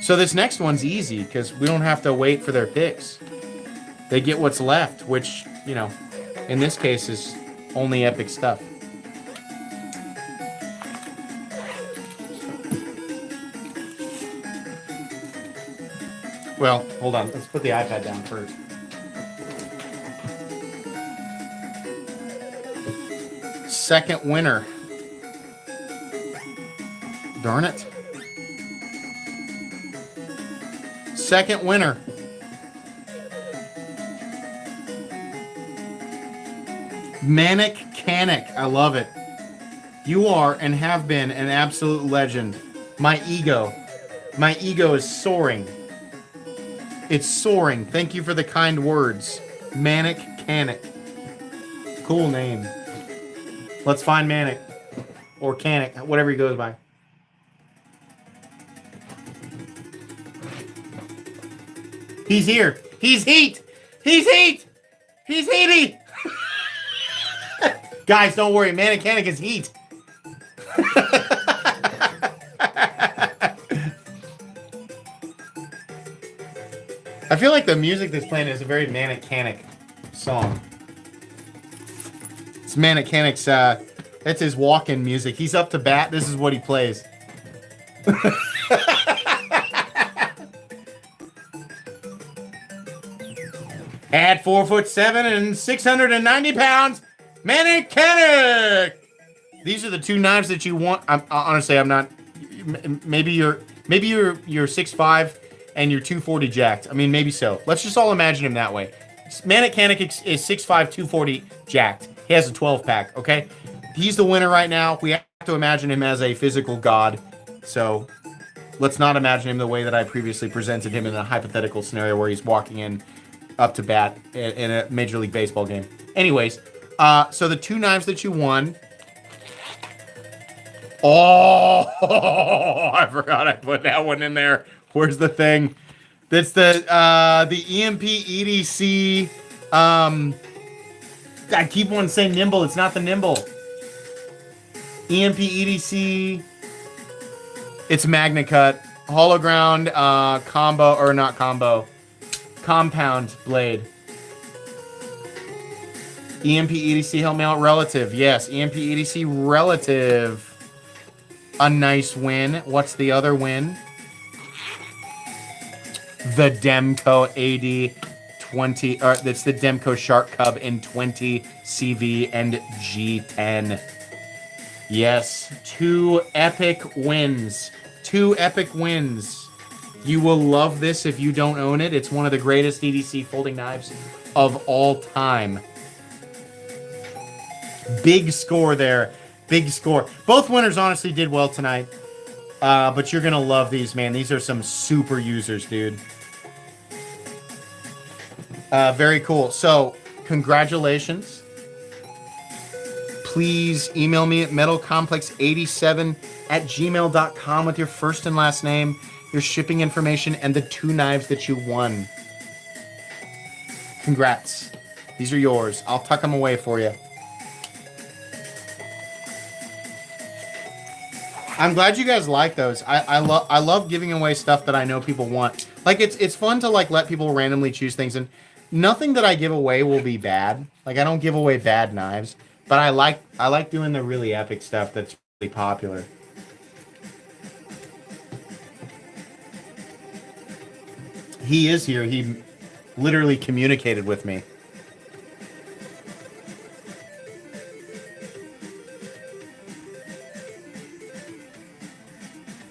So this next one's easy because we don't have to wait for their picks. They get what's left, which, you know, in this case is only epic stuff. Well, hold on. Let's put the iPad down first. Second winner. Darn it. Second winner. Manic Canic. I love it. You are and have been an absolute legend. My ego is soaring. It's soaring. Thank you for the kind words. Manic Canic. Cool name. Let's find Manic. Or Canic. Whatever he goes by. He's here. He's heat. He's heat. He's heaty. Guys, don't worry. Manic Canic is heat. I feel like the music that's playing is a very Manic Canic song. It's Manic Canic's, that's his walk-in music. He's up to bat. This is what he plays. At 4'7" and 690 pounds, Manic Canic! These are the 2 knives that you want. Honestly, I'm not. Maybe you're 6'5" and you're 240 jacked. I mean, maybe so. Let's just all imagine him that way. Manic Canic is 6'5", 240 jacked. He has a 12-pack, okay? He's the winner right now. We have to imagine him as a physical god. So let's not imagine him the way that I previously presented him in a hypothetical scenario where he's walking in up to bat in a Major League Baseball game. Anyways, so the 2 knives that you won. Oh, I forgot I put that one in there. Where's the thing? That's the EMP EDC. I keep wanting to say Nimble. It's not the Nimble. EMP EDC. It's Magna Cut. Hollow ground combo, or not combo. Compound blade. EMP EDC help me out. Relative. Yes. EMP EDC relative. A nice win. What's the other win? The Demco AD 20. That's the Demco Shark Cub in 20 CV and G10. Yes. 2 epic wins. 2 epic wins. You will love this if you don't own it. It's one of the greatest EDC folding knives of all time. Big score there. Big score. Both winners honestly did well tonight. But you're going to love these, man. These are some super users, dude. Very cool. So, congratulations. Please email me at metalcomplex87@gmail.com with your first and last name, your shipping information, and the 2 knives that you won. Congrats. These are yours. I'll tuck them away for you. I'm glad you guys like those. I love giving away stuff that I know people want. Like it's fun to like let people randomly choose things, and nothing that I give away will be bad. Like I don't give away bad knives, but I like doing the really epic stuff that's really popular. He is here. He literally communicated with me.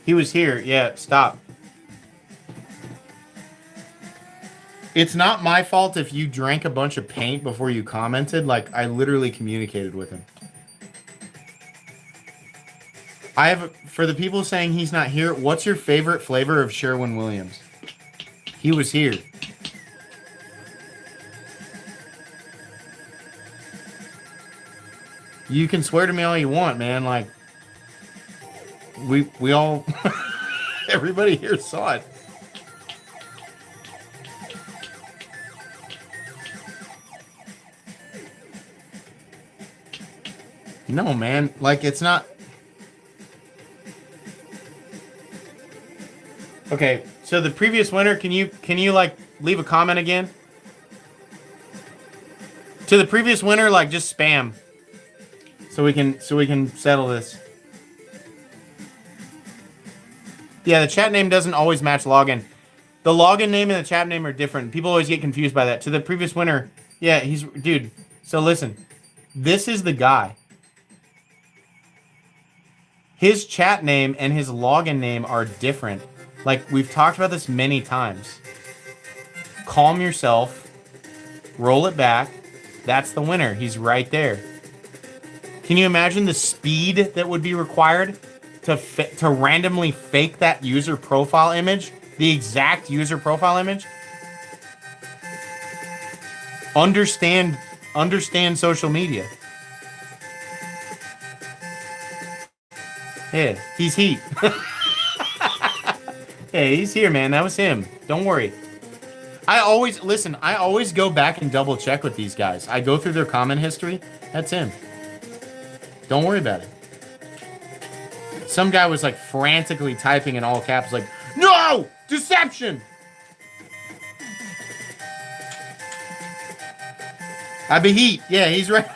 He was here. Yeah, stop. It's not my fault if you drank a bunch of paint before you commented. Like, I literally communicated with him. For the people saying he's not here, what's your favorite flavor of Sherwin-Williams? He was here. You can swear to me all you want, man. Like, we all, everybody here saw it. No, man. Like, it's not. Okay, so the previous winner, can you like leave a comment again? To the previous winner, like just spam. So we can settle this. Yeah, the chat name doesn't always match login. The login name and the chat name are different. People always get confused by that. To the previous winner, yeah, dude. So listen, this is the guy. His chat name and his login name are different. Like, we've talked about this many times. Calm yourself. Roll it back. That's the winner. He's right there. Can you imagine the speed that would be required to randomly fake that user profile image? The exact user profile image? Understand social media. Yeah, he's heat. Yeah, he's here, man. That was him. Don't worry. I always go back and double check with these guys. I go through their comment history. That's him. Don't worry about it. Some guy was like frantically typing in all caps like, "No! Deception!" I be heat. Yeah, he's right.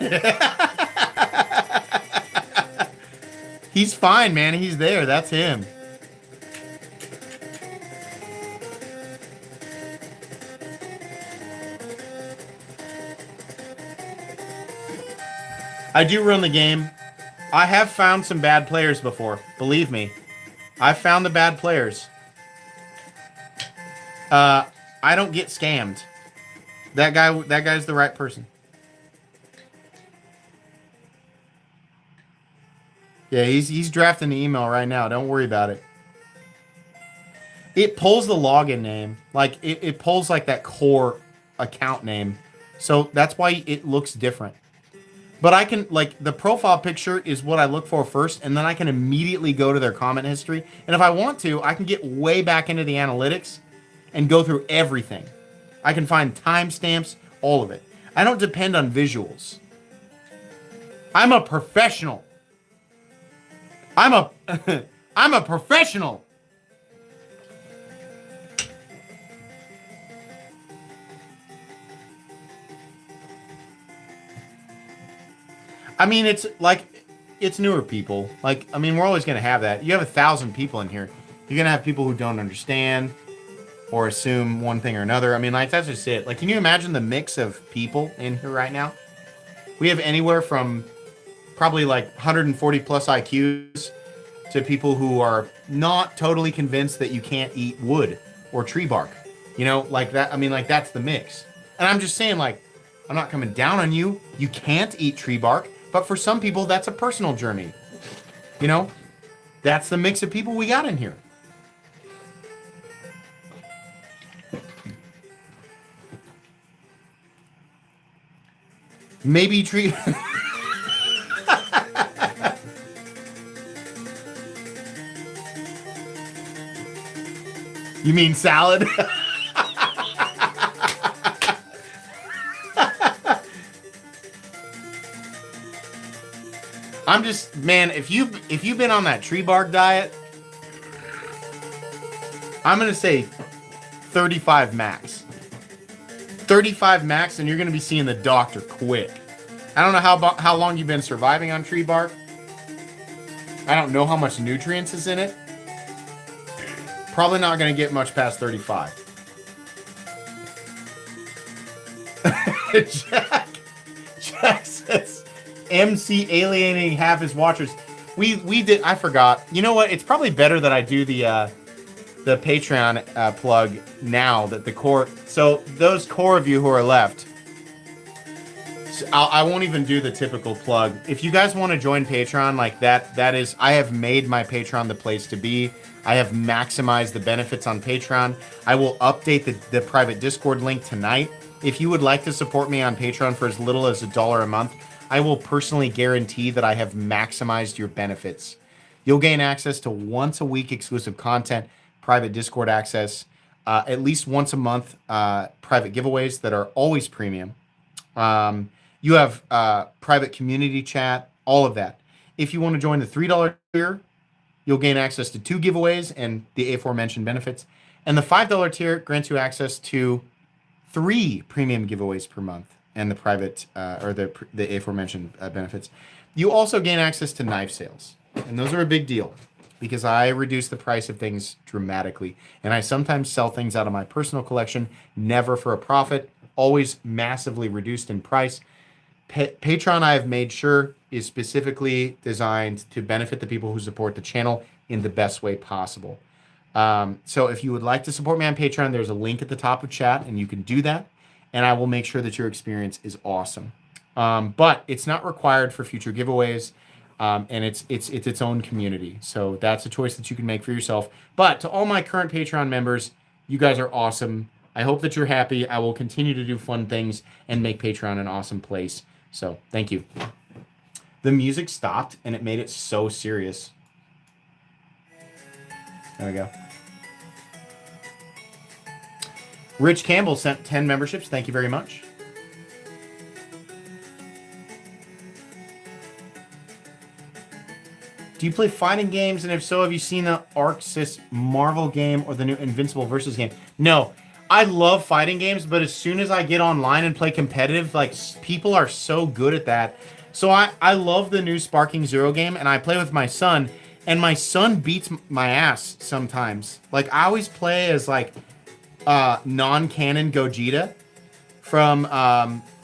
He's fine, man. He's there. That's him. I do run the game. I have found some bad players before. Believe me. I've found the bad players. I don't get scammed. That guy's the right person. Yeah, he's drafting the email right now. Don't worry about it. It pulls the login name. Like, it pulls, like, that core account name. So that's why it looks different. But I can, like, the profile picture is what I look for first, and then I can immediately go to their comment history. And if I want to, I can get way back into the analytics and go through everything. I can find timestamps, all of it. I don't depend on visuals. I'm a professional. I'm a professional. I mean, it's like, it's newer people. Like, I mean, we're always going to have that. You have 1,000 people in here. You're going to have people who don't understand or assume one thing or another. I mean, like, that's just it. Like, can you imagine the mix of people in here right now? We have anywhere from probably like 140 plus IQs to people who are not totally convinced that you can't eat wood or tree bark. You know, like that. I mean, like, that's the mix. And I'm just saying, like, I'm not coming down on you. You can't eat tree bark. But for some people, that's a personal journey. You know, that's the mix of people we got in here. Maybe tree. You mean salad? I'm just, man, if you've been on that tree bark diet, I'm gonna say 35 max. 35 max, and you're gonna be seeing the doctor quick. I don't know how long you've been surviving on tree bark. I don't know how much nutrients is in it. Probably not gonna get much past 35. Jack says MC alienating half his watchers. We did. I forgot. You know what? It's probably better that I do the Patreon plug now that the core. So those core of you who are left, I won't even do the typical plug. If you guys want to join Patreon, like that is, I have made my Patreon the place to be. I have maximized the benefits on Patreon. I will update the private Discord link tonight. If you would like to support me on Patreon for as little as $1 a month, I will personally guarantee that I have maximized your benefits. You'll gain access to once a week exclusive content, private Discord access, at least once a month private giveaways that are always premium. You have private community chat, all of that. If you want to join the $3 tier, you'll gain access to 2 giveaways and the aforementioned benefits. And the $5 tier grants you access to 3 premium giveaways per month and the private or the aforementioned benefits. You also gain access to knife sales. And those are a big deal because I reduce the price of things dramatically. And I sometimes sell things out of my personal collection, never for a profit, always massively reduced in price. Patreon, I have made sure, is specifically designed to benefit the people who support the channel in the best way possible. So if you would like to support me on Patreon, there's a link at the top of chat, and you can do that. And I will make sure that your experience is awesome. But it's not required for future giveaways, and it's its own community. So that's a choice that you can make for yourself. But to all my current Patreon members, you guys are awesome. I hope that you're happy. I will continue to do fun things and make Patreon an awesome place. So thank you. The music stopped, and it made it so serious. There we go. Rich Campbell sent 10 memberships. Thank you very much. Do you play fighting games? And if so, have you seen the Arxis Marvel game or the new Invincible Versus game? No. I love fighting games, but as soon as I get online and play competitive, like, people are so good at that. So I love the new Sparking Zero game, and I play with my son, and my son beats my ass sometimes. Like, I always play as, like, non-canon Gogeta from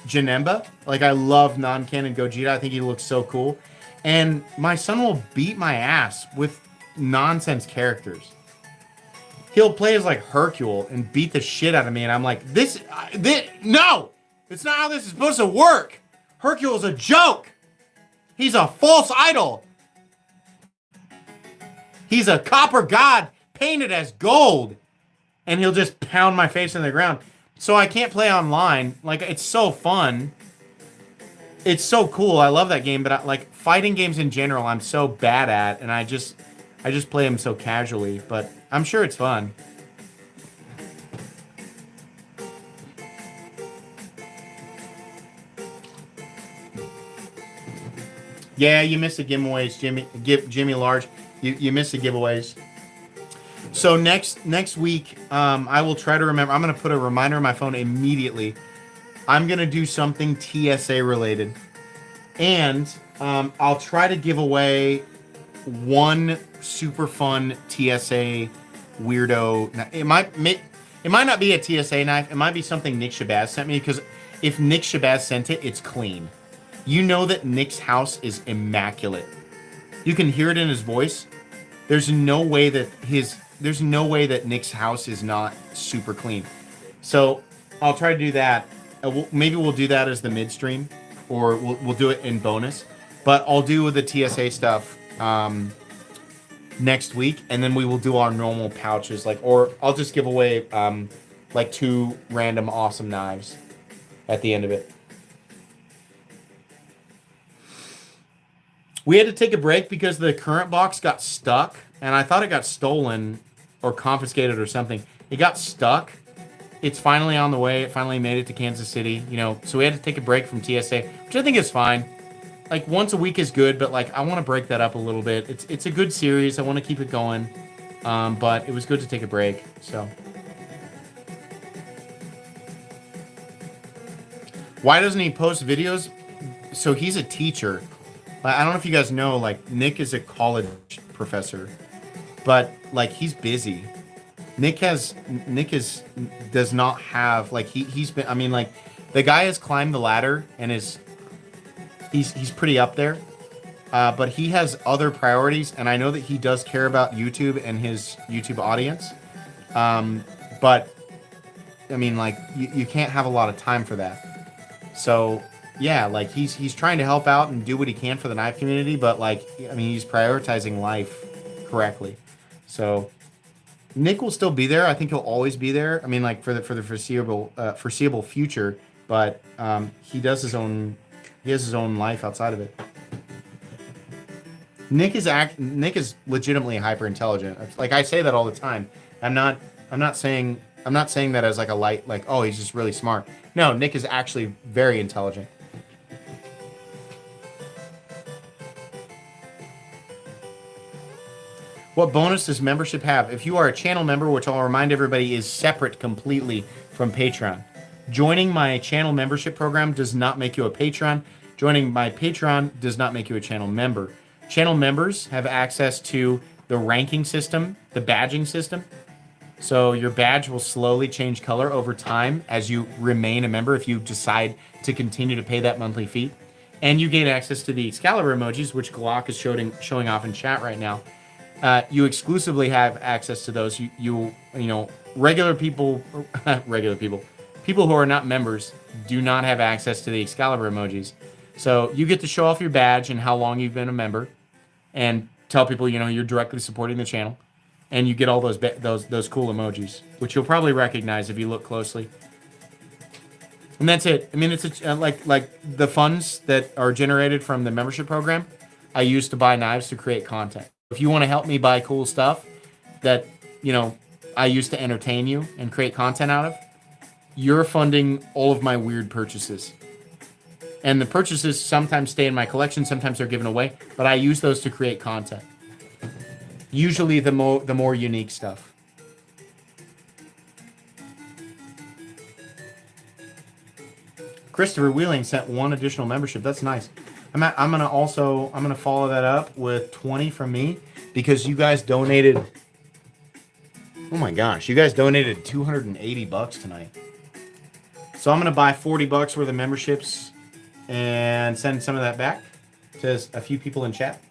Janemba. Like, I love non-canon Gogeta. I think he looks so cool. And my son will beat my ass with nonsense characters. He'll play as, like, Hercule and beat the shit out of me, and I'm like, this no! It's not how this is supposed to work! Hercule's a joke! He's a false idol! He's a copper god painted as gold! And he'll just pound my face in the ground. So I can't play online. Like, it's so fun. It's so cool. I love that game, but like, fighting games in general, I'm so bad at, and I just play them so casually, but I'm sure it's fun. Yeah, you missed the giveaways, Jimmy Large. You missed the giveaways. So next week, I will try to remember. I'm going to put a reminder on my phone immediately. I'm going to do something TSA related. And I'll try to give away one super fun TSA weirdo. It might not be a TSA knife. It might be something Nick Shabazz sent me, because if Nick Shabazz sent it, it's clean. You know that Nick's house is immaculate. You can hear it in his voice. There's no way that Nick's house is not super clean. So I'll try to do that. Maybe we'll do that as the midstream, or we'll do it in bonus. But I'll do the TSA stuff next week, and then we will do our normal pouches. Or I'll just give away like 2 random awesome knives at the end of it. We had to take a break because the current box got stuck, and I thought it got stolen or confiscated or something. It got stuck. It's finally on the way. It finally made it to Kansas City, so we had to take a break from TSA, which I think is fine. Like, once a week is good, but like, I want to break that up a little bit. It's a good series. I want to keep it going. But it was good to take a break, so. Why doesn't he post videos? So he's a teacher. I don't know if you guys know, like, Nick is a college professor, but like, he's busy. Nick does not have, like, he's been, I mean, like, the guy has climbed the ladder and he's pretty up there, but he has other priorities, and I know that he does care about YouTube and his YouTube audience, but I mean, like, you can't have a lot of time for that. So yeah, like, he's trying to help out and do what he can for the knife community, but like, I mean, he's prioritizing life correctly. So Nick will still be there. I think he'll always be there. I mean, like, for the foreseeable future, but he has his own life outside of it. Nick is legitimately hyper intelligent. Like, I say that all the time. I'm not saying that as like a light, like, oh, he's just really smart. No, Nick is actually very intelligent. What bonus does membership have? If you are a channel member, which I'll remind everybody is separate completely from Patreon. Joining my channel membership program does not make you a patron. Joining my Patreon does not make you a channel member. Channel members have access to the ranking system, the badging system. So your badge will slowly change color over time as you remain a member if you decide to continue to pay that monthly fee. And you gain access to the Excalibur emojis, which Glock is showing off in chat right now. You exclusively have access to those. You know, people who are not members do not have access to the Excalibur emojis. So you get to show off your badge and how long you've been a member, and tell people, you're directly supporting the channel, and you get all those cool emojis, which you'll probably recognize if you look closely. And that's it. I mean, it's like the funds that are generated from the membership program, I use to buy knives to create content. If you want to help me buy cool stuff that, I use to entertain you and create content out of, you're funding all of my weird purchases. And the purchases sometimes stay in my collection, sometimes they're given away, but I use those to create content. Usually the more unique stuff. Christopher Wheeling sent 1 additional membership. That's nice. I'm gonna follow that up with 20 from me, because you guys donated. Oh my gosh, you guys donated $280 tonight. So I'm gonna buy $40 worth of memberships and send some of that back to a few people in chat.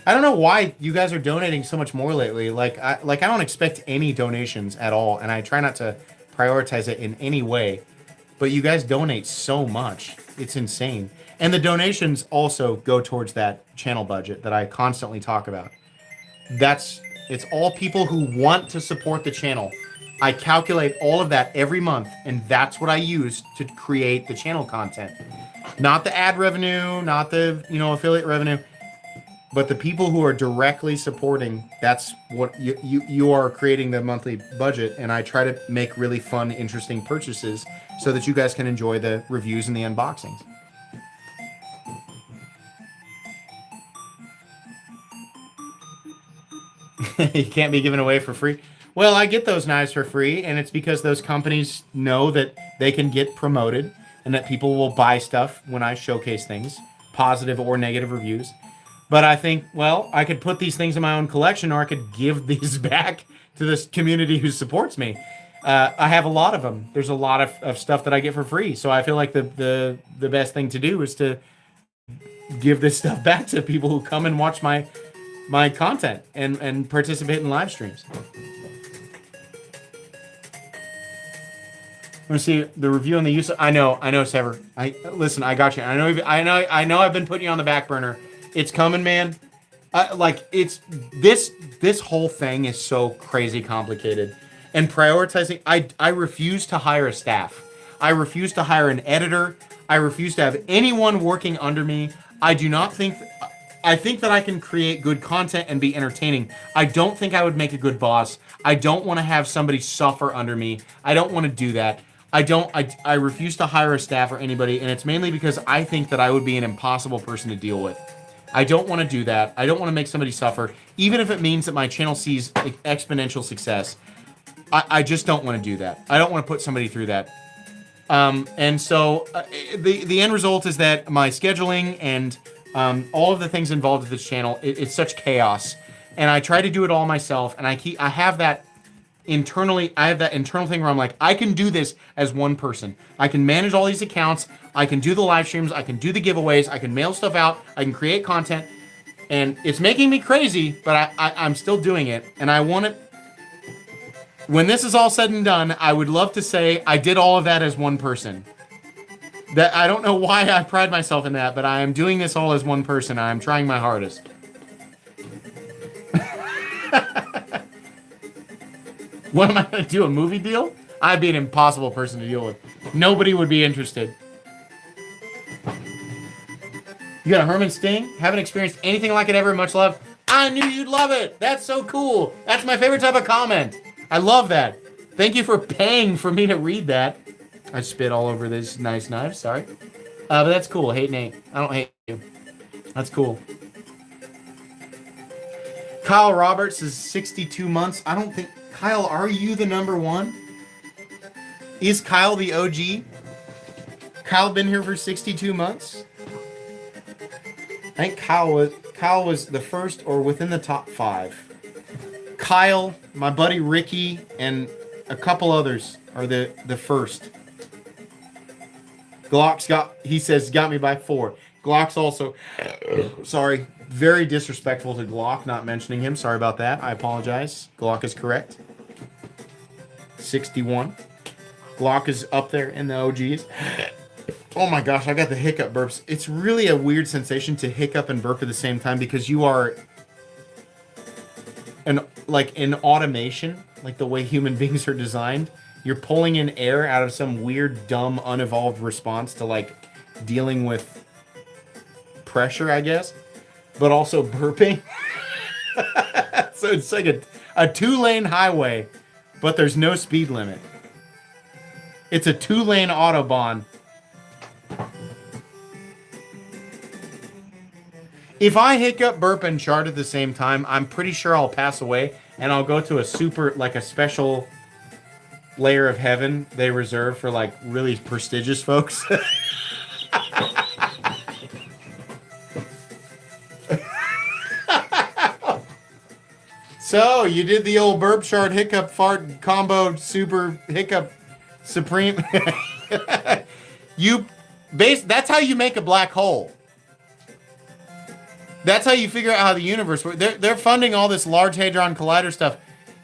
I don't know why you guys are donating so much more lately. Like I don't expect any donations at all, and I try not to prioritize it in any way. But you guys donate so much. It's insane. And the donations also go towards that channel budget that I constantly talk about. It's all people who want to support the channel. I calculate all of that every month, and that's what I use to create the channel content. Not the ad revenue, not the, affiliate revenue, but the people who are directly supporting. That's what you are creating the monthly budget, and I try to make really fun, interesting purchases so that you guys can enjoy the reviews and the unboxings. You can't be given away for free. Well, I get those knives for free, and it's because those companies know that they can get promoted. and that people will buy stuff when I showcase things, positive or negative reviews. But I think, well, I could put these things in my own collection, or I could give these back to this community who supports me. I have a lot of them. There's a lot of stuff that I get for free. So I feel like the best thing to do is to give this stuff back to people who come and watch my content and participate in live streams. Let me see the review on the use. I know, Sever. Listen. I got you. I know. I've been putting you on the back burner. It's coming, man. It's this whole thing is so crazy complicated, and prioritizing. I refuse to hire a staff. I refuse to hire an editor. I refuse to have anyone working under me. I do not think. I think that I can create good content and be entertaining. I don't think I would make a good boss. I don't want to have somebody suffer under me. I don't want to do that. I refuse to hire a staff or anybody, and it's mainly because I think that I would be an impossible person to deal with. I don't want to do that. I don't want to make somebody suffer, even if it means that my channel sees exponential success. I just don't want to do that. I don't want to put somebody through that. And so the end result is that my scheduling and all of the things involved with this channel, it's such chaos. And I try to do it all myself, and I have that internal thing where I'm like, I can do this as one person. I can manage all these accounts. I can do the live streams. I can do the giveaways. I can mail stuff out. I can create content. And it's making me crazy, but I'm still doing it. And I want it. When this is all said and done, I would love to say I did all of that as one person. That I don't know why I pride myself in that, but I am doing this all as one person. I am trying my hardest. What am I going to do, a movie deal? I'd be an impossible person to deal with. Nobody would be interested. You got a Herman Sting? Haven't experienced anything like it ever. Much love. I knew you'd love it. That's so cool. That's my favorite type of comment. I love that. Thank you for paying for me to read that. I spit all over this nice knife. Sorry. But that's cool. Hate Nate. I don't hate you. That's cool. Kyle Roberts is 62 months. I don't think... Kyle, are you the number one? Is Kyle the OG? Kyle been here for 62 months? I think Kyle was the first or within the top 5. Kyle, my buddy Ricky, and a couple others are the first. Glock's got me by 4. Glock's also, sorry, very disrespectful to Glock, not mentioning him. Sorry about that. I apologize. Glock is correct. 61. Glock is up there in the OGs. Oh my gosh, I got the hiccup burps. It's really a weird sensation to hiccup and burp at the same time because you are in automation, like the way human beings are designed. You're pulling in air out of some weird, dumb, unevolved response to like dealing with pressure, I guess, but also burping. So it's like a 2-lane highway, but there's no speed limit. It's a 2-lane Autobahn. If I hiccup, burp, and chart at the same time, I'm pretty sure I'll pass away, and I'll go to a special layer of heaven they reserve for like really prestigious folks. So you did the old burp, chart, hiccup, fart combo, super hiccup, supreme. That's how you make a black hole. That's how you figure out how the universe works. They're funding all this Large Hadron Collider stuff.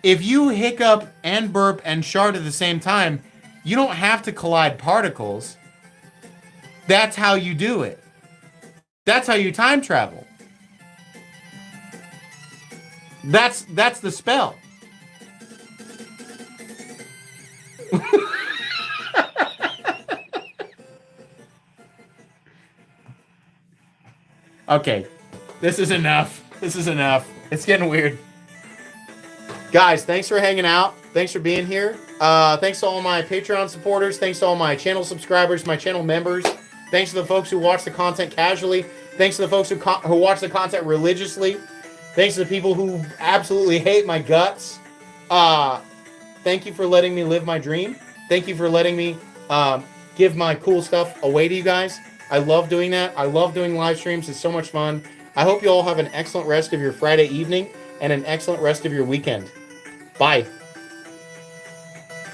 If you hiccup and burp and shard at the same time, you don't have to collide particles. That's how you do it. That's how you time travel. That's the spell. Okay. This is enough. It's getting weird. Guys, thanks for hanging out. Thanks for being here. Thanks to all my Patreon supporters. Thanks to all my channel subscribers, my channel members. Thanks to the folks who watch the content casually. Thanks to the folks who watch the content religiously. Thanks to the people who absolutely hate my guts. Thank you for letting me live my dream. Thank you for letting me give my cool stuff away to you guys. I love doing that. I love doing live streams. It's so much fun. I hope you all have an excellent rest of your Friday evening and an excellent rest of your weekend. Bye.